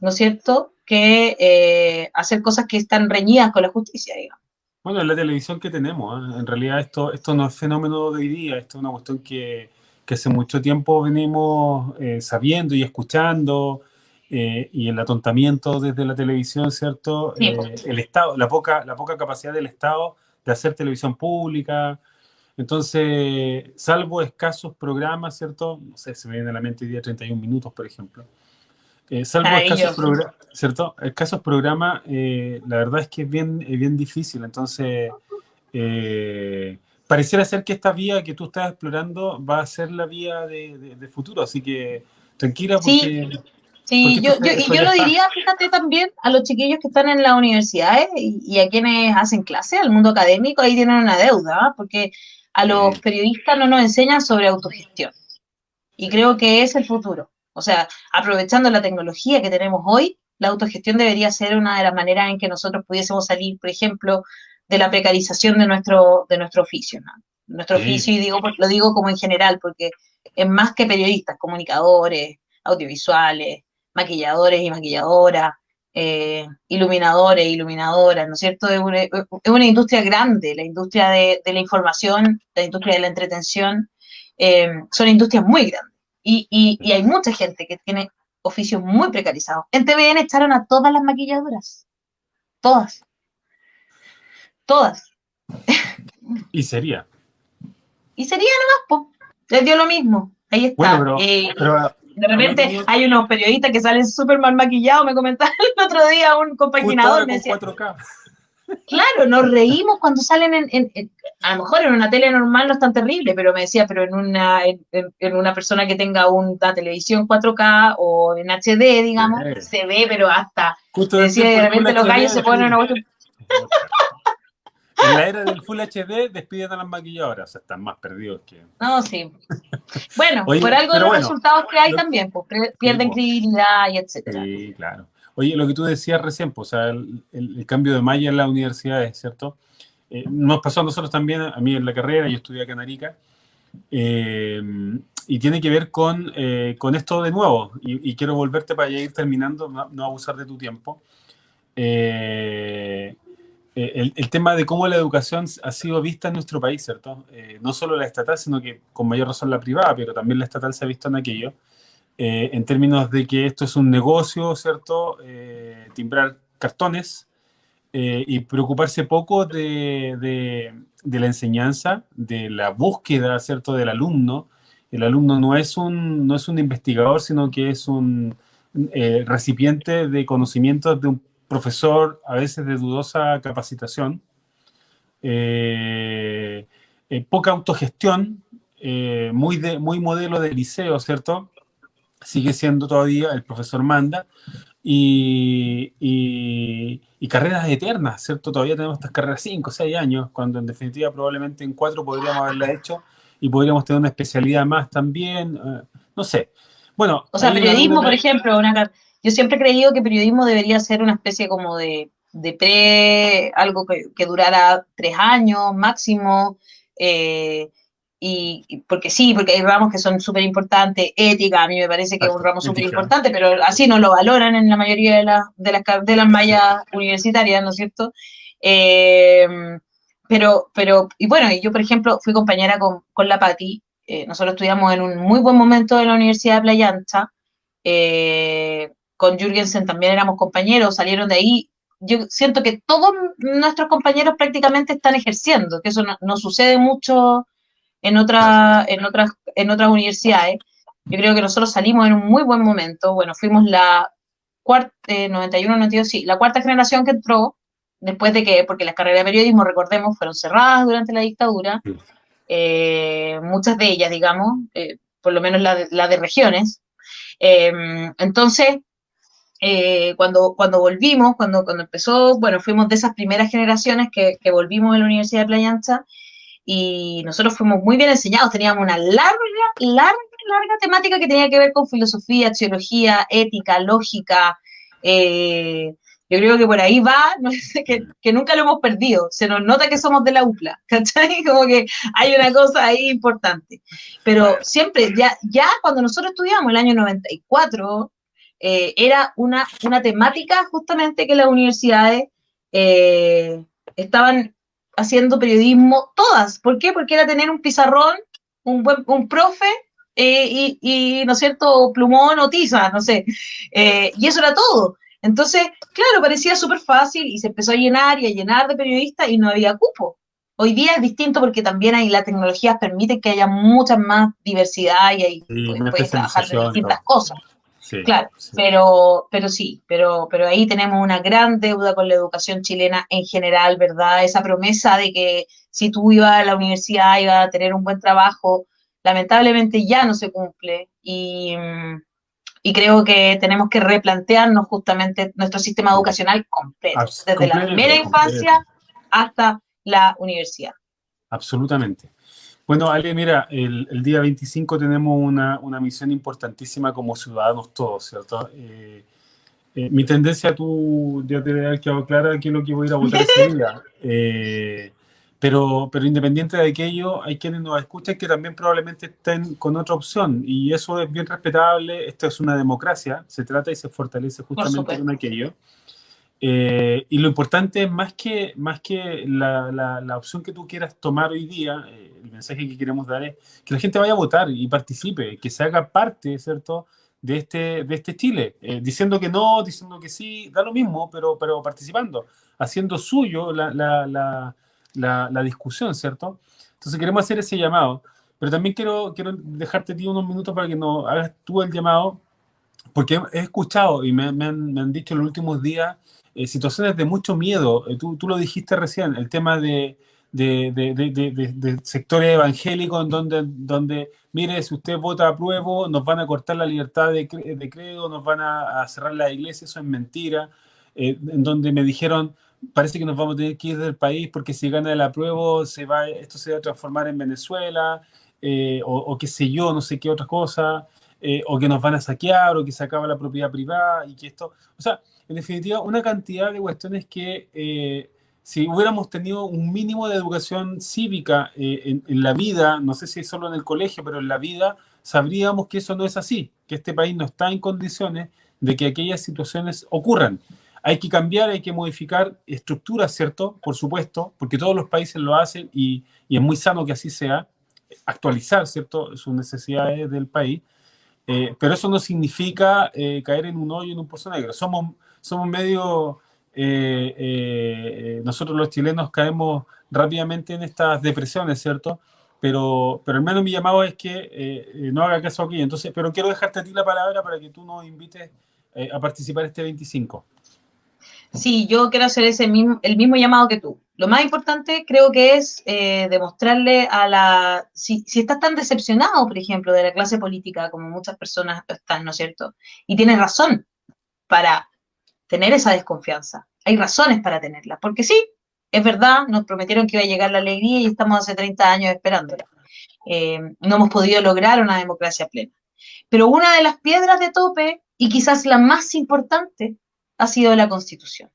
S2: ¿no es cierto?, que hacer cosas que están reñidas con la justicia, digamos.
S1: Bueno, es la televisión que tenemos, ¿eh? En realidad esto no es fenómeno de hoy día, esto es una cuestión que hace mucho tiempo venimos sabiendo y escuchando, y el atontamiento desde la televisión, ¿cierto?
S2: Sí, po.
S1: El Estado, la poca capacidad del Estado de hacer televisión pública. Entonces, salvo escasos programas, ¿cierto? No sé, se me viene a la mente hoy día 31 minutos, por ejemplo. Salvo escasos,
S2: Maravilloso.
S1: ¿cierto? Escasos programas, la verdad es que es bien difícil. Entonces, pareciera ser que esta vía que tú estás explorando va a ser la vía de futuro. Así que tranquila
S2: Sí,
S1: porque
S2: sí,
S1: esto
S2: yo
S1: ya
S2: lo
S1: está.
S2: diría, fíjate también, a los chiquillos que están en las universidades y a quienes hacen clase, al mundo académico, ahí tienen una deuda, ¿ah? Porque a los
S1: Sí,
S2: periodistas no nos enseñan sobre autogestión. Y
S1: sí,
S2: creo que es el futuro. O sea, aprovechando la tecnología que tenemos hoy, la autogestión debería ser una de las maneras en que nosotros pudiésemos salir, por ejemplo, de la precarización de nuestro oficio, ¿no? Nuestro
S1: sí.
S2: oficio, y digo, lo digo como en general, porque es más que periodistas, comunicadores, audiovisuales, maquilladores y maquilladoras, iluminadores, iluminadoras, ¿no es cierto? Es una industria grande, la industria de la información, la industria de la entretención, son industrias muy grandes. Y hay mucha gente que tiene oficios muy precarizados. En TVN echaron a todas las maquilladoras, todas, todas.
S1: Y sería.
S2: Y sería nomás, pues, les dio lo mismo. Ahí
S1: Bueno,
S2: está.
S1: pero
S2: De
S1: habrá
S2: repente
S1: tenido
S2: hay unos periodistas que salen súper mal maquillados. Me comentaba el otro día un
S1: justo
S2: compaginador,
S1: ahora
S2: me
S1: con
S2: decía,
S1: 4K.
S2: claro, nos reímos cuando salen a lo mejor en una tele normal no es tan terrible, pero me decía, pero en una persona que tenga una televisión 4K o en HD, digamos,
S1: Sí.
S2: se ve, pero hasta,
S1: Justo
S2: me
S1: en el
S2: decía,
S1: tiempo
S2: de
S1: del Full
S2: repente los gallos
S1: HD
S2: se ponen
S1: despiden.
S2: una cuestión.
S1: En la era del Full HD despiden a las maquilladoras, o sea, están más perdidos que.
S2: No, sí. Bueno, por
S1: Oye,
S2: algo de
S1: pero
S2: los
S1: bueno,
S2: resultados que hay
S1: lo-
S2: también, pues
S1: sí,
S2: pierden
S1: po,
S2: credibilidad y etcétera.
S1: sí, claro. Oye, lo que tú decías recién, pues, o sea, el cambio de malla en las universidades, ¿cierto? Nos pasó a nosotros también, a mí en la carrera, yo estudié acá en Arica, eh, y tiene que ver con esto de nuevo, y quiero volverte para ya ir terminando, no abusar de tu tiempo. Eh, el tema de cómo la educación ha sido vista en nuestro país, ¿cierto? No solo la estatal, sino que con mayor razón la privada, pero también la estatal se ha visto en aquello, en términos de que esto es un negocio, ¿cierto? Timbrar cartones, y preocuparse poco de la enseñanza, de la búsqueda, ¿cierto?, del alumno. El alumno no es un investigador, sino que es un recipiente de conocimientos de un profesor, a veces de dudosa capacitación. Eh, Poca autogestión, muy modelo de liceo, ¿cierto? Sigue siendo todavía el profesor manda, y carreras eternas, ¿cierto? Todavía tenemos estas carreras 5 o 6 años, cuando en definitiva probablemente en 4 podríamos haberla hecho y podríamos tener una especialidad más también, no sé. Bueno,
S2: O sea,
S1: hay una
S2: periodismo, por ejemplo, yo siempre he creído que periodismo debería ser una especie como de algo que durara 3 años máximo, eh, porque sí, porque hay ramos que son súper importantes, ética, a mí me parece que es un
S1: exacto,
S2: ramo súper
S1: ética.
S2: importante, pero así no lo valoran en la mayoría de las mallas universitarias, ¿no es cierto? Eh, y bueno, y yo, por ejemplo, fui compañera con la Patti. Nosotros estudiamos en un muy buen momento de la Universidad de Playa Ancha. Con Jürgensen también éramos compañeros, salieron de ahí. Yo siento que todos nuestros compañeros prácticamente están ejerciendo, que eso no sucede mucho en otras universidades. Yo creo que nosotros salimos en un muy buen momento. Bueno, fuimos la cuarta, 91, 92, sí, la cuarta generación que entró, después de que, porque las carreras de periodismo, recordemos, fueron cerradas durante la dictadura, muchas de ellas, digamos, por lo menos la de regiones. Entonces, cuando volvimos, cuando empezó, bueno, fuimos de esas primeras generaciones que volvimos a la Universidad de Playa Ancha, y nosotros fuimos muy bien enseñados, teníamos una larga temática que tenía que ver con filosofía, teología, ética, lógica. eh, yo creo que por ahí va, no sé, que nunca lo hemos perdido, se nos nota que somos de la UPLA, ¿cachai? Como que hay una cosa ahí importante. Pero
S1: Claro.
S2: siempre, ya cuando nosotros estudiamos el año 94, era una temática justamente que las universidades estaban haciendo periodismo, todas. ¿Por qué? Porque era tener un pizarrón, un profe, ¿no es cierto?, plumón o tiza, no sé. Y eso era todo. Entonces, claro, parecía súper fácil y se empezó a llenar y a llenar de periodistas y no había cupo. Hoy día es distinto porque también hay, la tecnología permite que haya mucha más diversidad y ahí
S1: Y
S2: pues,
S1: una
S2: puedes trabajar de
S1: especialización,
S2: distintas
S1: todo.
S2: cosas.
S1: Sí,
S2: Claro,
S1: sí.
S2: pero sí, pero ahí tenemos una gran deuda con la educación chilena en general, ¿verdad? Esa promesa de que si tú ibas a la universidad ibas a tener un buen trabajo, lamentablemente ya no se cumple y creo que tenemos que replantearnos justamente nuestro sistema
S1: Sí.
S2: educacional completo, desde la primera
S1: Completo, completo.
S2: infancia hasta la universidad.
S1: Absolutamente. Bueno, Ale, mira, el día 25 tenemos una misión importantísima como ciudadanos todos, ¿cierto? Mi tendencia, tú ya te debe haber quedado clara que es lo que voy a ir a votar ese día. Pero independiente de aquello, hay quienes nos escuchan que también probablemente estén con otra opción y eso es bien respetable. Esto es una democracia, se trata y se fortalece
S2: Por
S1: justamente con
S2: supuesto.
S1: aquello. Y lo importante es más que la opción que tú quieras tomar hoy día, el mensaje que queremos dar es que la gente vaya a votar y participe, que se haga parte, ¿cierto?, de este Chile, diciendo que no, diciendo que sí, da lo mismo, pero participando, haciendo suyo la discusión, ¿cierto? Entonces queremos hacer ese llamado, pero también quiero dejarte a ti unos minutos para que nos hagas tú el llamado porque he escuchado y me han dicho en los últimos días situaciones de mucho miedo. Tú lo dijiste recién, el tema de sectores evangélicos en donde, mire, si usted vota a prueba, nos van a cortar la libertad de credo, nos van a cerrar la iglesia, eso es mentira. En donde me dijeron, parece que nos vamos a tener que ir del país porque si gana el apruebo, esto se va a transformar en Venezuela, o qué sé yo, no sé qué otra cosa, o que nos van a saquear, o que se acaba la propiedad privada, y que esto, o sea, en definitiva, una cantidad de cuestiones que si hubiéramos tenido un mínimo de educación cívica en la vida, no sé si es solo en el colegio, pero en la vida, sabríamos que eso no es así, que este país no está en condiciones de que aquellas situaciones ocurran. Hay que cambiar, hay que modificar estructuras, ¿cierto? Por supuesto, porque todos los países lo hacen y es muy sano que así sea, actualizar, ¿cierto?, sus necesidades del país, pero eso no significa caer en un hoyo, en un pozo negro. Somos medio, nosotros los chilenos caemos rápidamente en estas depresiones, ¿cierto? Pero al menos mi llamado es que no haga caso aquí. Entonces, pero quiero dejarte a ti la palabra para que tú nos invites a participar este 25.
S2: Sí, yo quiero hacer el mismo llamado que tú. Lo más importante creo que es demostrarle si estás tan decepcionado, por ejemplo, de la clase política como muchas personas están, ¿no es cierto? Y tienes razón para tener esa desconfianza. Hay razones para tenerla, porque sí, es verdad, nos prometieron que iba a llegar la alegría y estamos hace 30 años esperándola. No hemos podido lograr una democracia plena. Pero una de las piedras de tope, y quizás la más importante, ha sido la Constitución.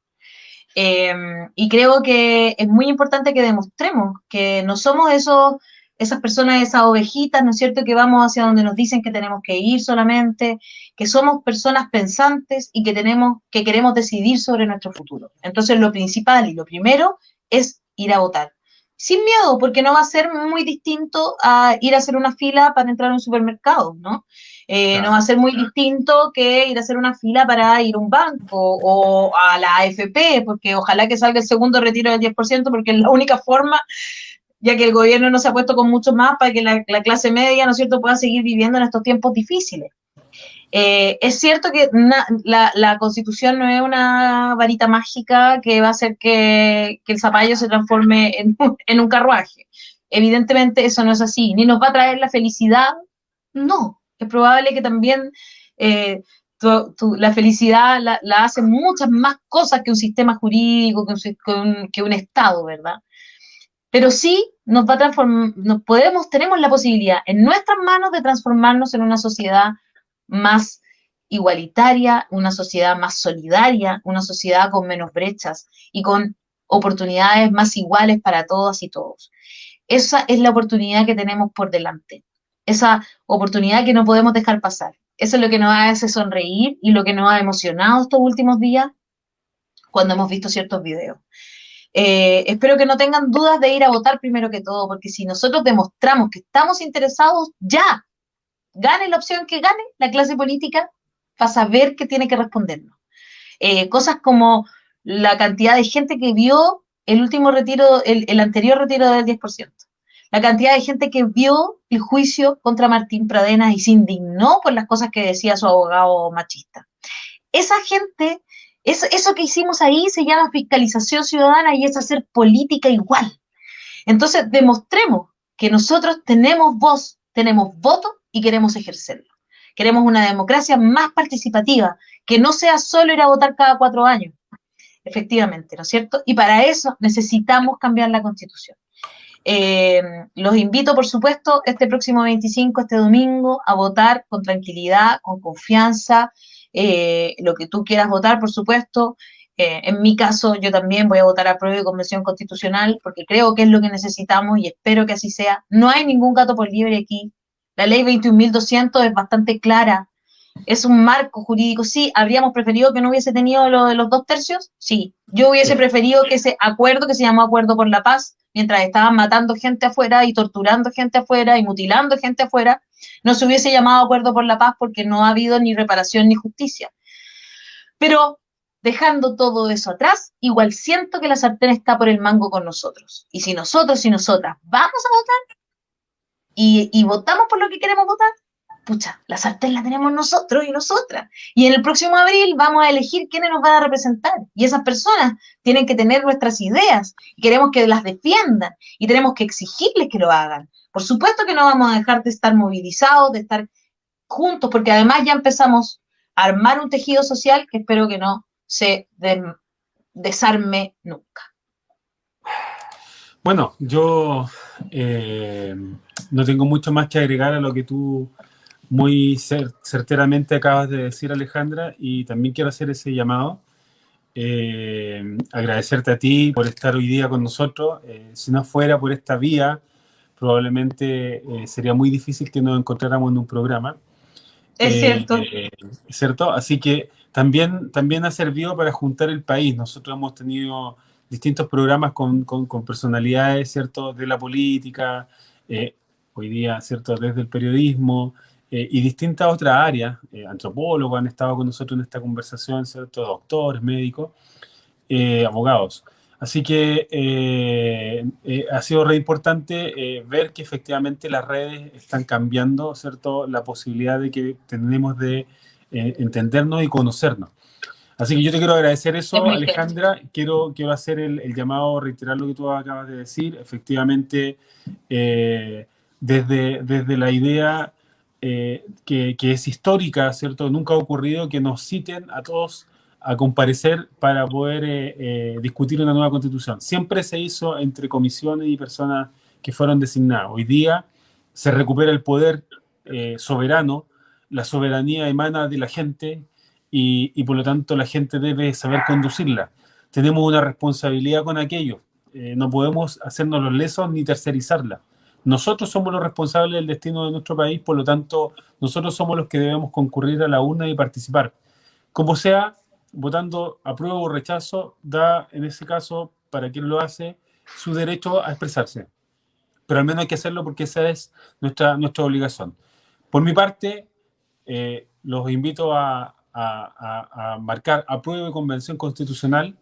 S2: Eh, y creo que es muy importante que demostremos que no somos esas personas, esas ovejitas, ¿no es cierto?, que vamos hacia donde nos dicen que tenemos que ir solamente, que somos personas pensantes y que queremos decidir sobre nuestro futuro. Entonces, lo principal y lo primero es ir a votar. Sin miedo, porque no va a ser muy distinto a ir a hacer una fila para entrar a un supermercado, ¿no? No
S1: Claro.
S2: va a ser muy distinto que ir a hacer una fila para ir a un banco o a la AFP, porque ojalá que salga el segundo retiro del 10%, porque es la única forma, ya que el gobierno no se ha puesto con mucho más para que la clase media, ¿no es cierto?, pueda seguir viviendo en estos tiempos difíciles. Es cierto que la Constitución no es una varita mágica que va a hacer que el zapallo se transforme en un carruaje. Evidentemente eso no es así, ni nos va a traer la felicidad, no. Es probable que también la felicidad la hacen muchas más cosas que un sistema jurídico, que un Estado, ¿verdad? Pero sí nos va a transformar, tenemos la posibilidad en nuestras manos de transformarnos en una sociedad más igualitaria, una sociedad más solidaria, una sociedad con menos brechas y con oportunidades más iguales para todas y todos. Esa es la oportunidad que tenemos por delante, esa oportunidad que no podemos dejar pasar. Eso es lo que nos hace sonreír y lo que nos ha emocionado estos últimos días cuando hemos visto ciertos videos. Espero que no tengan dudas de ir a votar primero que todo, porque si nosotros demostramos que estamos interesados, ya, gane la opción que gane, la clase política va a saber que tiene que respondernos. Cosas como la cantidad de gente que vio el último retiro, el anterior retiro del 10%. La cantidad de gente que vio el juicio contra Martín Pradenas y se indignó por las cosas que decía su abogado machista. Esa gente, eso que hicimos ahí se llama fiscalización ciudadana y es hacer política igual. Entonces, demostremos que nosotros tenemos voz, tenemos voto y queremos ejercerlo. Queremos una democracia más participativa, que no sea solo ir a votar cada 4 años, efectivamente, ¿no es cierto? Y para eso necesitamos cambiar la Constitución. Los invito, por supuesto, este próximo 25, este domingo, a votar con tranquilidad, con confianza, lo que tú quieras votar, por supuesto. En mi caso, yo también voy a votar a prueba de convención constitucional porque creo que es lo que necesitamos y espero que así sea. No hay ningún gato por liebre aquí. La ley 21.200 es bastante clara, es un marco jurídico. Sí, habríamos preferido que no hubiese tenido lo de los 2 tercios. Sí, yo hubiese preferido que ese acuerdo que se llamó Acuerdo por la Paz, mientras estaban matando gente afuera y torturando gente afuera y mutilando gente afuera, no se hubiese llamado Acuerdo por la Paz porque no ha habido ni reparación ni justicia. Pero dejando todo eso atrás, igual siento que la sartén está por el mango con nosotros. Y si nosotros y nosotras vamos a votar y votamos por lo que queremos votar, pucha, la sartén la tenemos nosotros y nosotras. Y en el próximo abril vamos a elegir quiénes nos van a representar. Y esas personas tienen que tener nuestras ideas. Y queremos que las defiendan. Y tenemos que exigirles que lo hagan. Por supuesto que no vamos a dejar de estar movilizados, de estar juntos, porque además ya empezamos a armar un tejido social que espero que no se desarme nunca.
S1: Bueno, yo no tengo mucho más que agregar a lo que tú muy certeramente acabas de decir, Alejandra, y también quiero hacer ese llamado. Agradecerte a ti por estar hoy día con nosotros. Si no fuera por esta vía, probablemente sería muy difícil que nos encontráramos en un programa.
S2: Es cierto.
S1: ¿Cierto? Así que también ha servido para juntar el país. Nosotros hemos tenido distintos programas con personalidades, ¿cierto? De la política, hoy día, ¿cierto? Desde el periodismo y distintas otras áreas. Antropólogos han estado con nosotros en esta conversación, ¿cierto? Doctores, médicos, abogados. Así que ha sido re importante ver que efectivamente las redes están cambiando, ¿cierto? La posibilidad de que tenemos de entendernos y conocernos. Así que yo te quiero agradecer eso, Alejandra. Quiero hacer el llamado, reiterar lo que tú acabas de decir. Efectivamente, desde la idea que es histórica, ¿cierto? Nunca ha ocurrido que nos citen a todos a comparecer para poder discutir una nueva constitución. Siempre se hizo entre comisiones y personas que fueron designadas. Hoy día se recupera el poder soberano, la soberanía emana de la gente y por lo tanto la gente debe saber conducirla. Tenemos una responsabilidad con aquello. No podemos hacernos los lesos ni tercerizarla. Nosotros somos los responsables del destino de nuestro país, por lo tanto, nosotros somos los que debemos concurrir a la urna y participar. Como sea, votando apruebo o rechazo, da en ese caso, para quien lo hace, su derecho a expresarse. Pero al menos hay que hacerlo porque esa es nuestra obligación. Por mi parte, los invito a marcar apruebo y convención constitucional.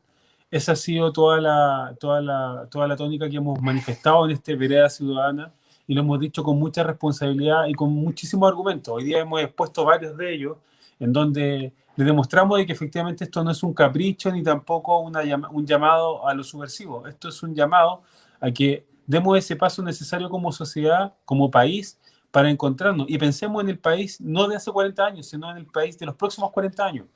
S1: Esa ha sido toda la tónica que hemos manifestado en este Vereda Ciudadana y lo hemos dicho con mucha responsabilidad y con muchísimos argumentos. Hoy día hemos expuesto varios de ellos en donde le demostramos de que efectivamente esto no es un capricho ni tampoco un llamado a lo subversivo. Esto es un llamado a que demos ese paso necesario como sociedad, como país, para encontrarnos. Y pensemos en el país no de hace 40 años, sino en el país de los próximos 40 años.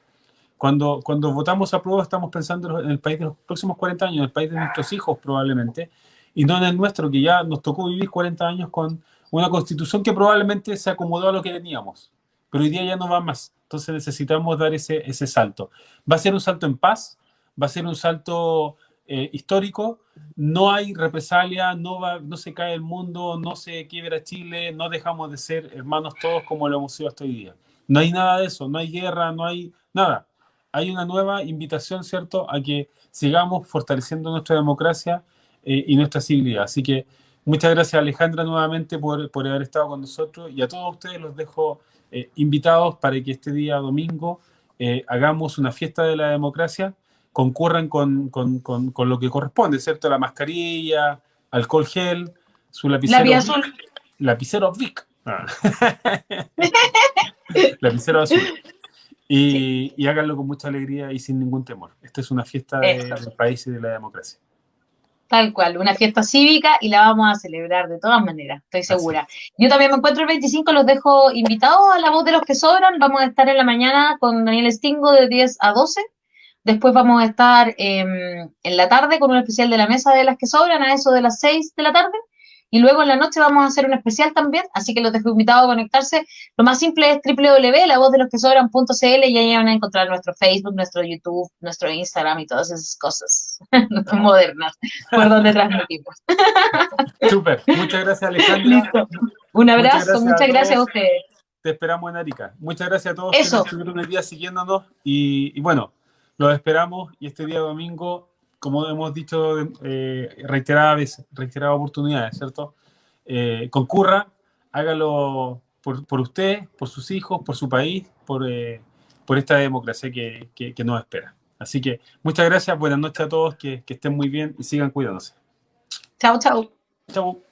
S1: Cuando votamos a prueba estamos pensando en el país de los próximos 40 años, el país de nuestros hijos probablemente, y no en el nuestro, que ya nos tocó vivir 40 años con una constitución que probablemente se acomodó a lo que teníamos, pero hoy día ya no va más. Entonces necesitamos dar ese salto. Va a ser un salto en paz, va a ser un salto histórico, no hay represalia, no se cae el mundo, no se quiebra Chile, no dejamos de ser hermanos todos como lo hemos sido hasta hoy día. No hay nada de eso, no hay guerra, no hay nada. hay una nueva invitación, ¿cierto?, a que sigamos fortaleciendo nuestra democracia y nuestra civilidad. Así que muchas gracias, Alejandra, nuevamente por haber estado con nosotros, y a todos ustedes los dejo invitados para que este día domingo hagamos una fiesta de la democracia, concurran con lo que corresponde, ¿cierto? La mascarilla, alcohol gel, su
S2: Lápiz
S1: lapicero
S2: azul.
S1: Bic, lapicero Bic, lapicero azul.
S2: Sí,
S1: Y háganlo con mucha alegría y sin ningún temor. Esta es una fiesta
S2: eso.
S1: del país y de la democracia.
S2: Tal cual, una fiesta cívica y la vamos a celebrar de todas maneras, estoy
S1: Así
S2: segura.
S1: es.
S2: Yo también me encuentro el 25, los dejo invitados a La Voz de los que Sobran. Vamos a estar en la mañana con Daniel Stingo de 10 a 12. Después vamos a estar en la tarde con un especial de la Mesa de las que Sobran a eso de las 6 de la tarde. Y luego en la noche vamos a hacer un especial también, así que los dejo invitados a conectarse. Lo más simple es www.lavozdelosquesobran.cl y ahí van a encontrar nuestro Facebook, nuestro YouTube, nuestro Instagram y todas esas cosas modernas por donde transmitimos.
S1: Súper. Muchas gracias, Alejandra.
S2: Listo. Un
S1: Muchas
S2: abrazo,
S1: gracias a
S2: muchas gracias a
S1: todos.
S2: ustedes.
S1: Te esperamos en Arica. Muchas gracias a todos quienes
S2: Eso,
S1: estuvieron el día siguiéndonos. Y bueno, los esperamos. Y este día domingo, como hemos dicho reiteradas veces, reiteradas oportunidades, ¿cierto? Concurra, hágalo por usted, por sus hijos, por su país, por esta democracia que nos espera. Así que muchas gracias, buenas noches a todos, que estén muy bien y sigan cuidándose.
S2: chao, chao.
S1: Chau.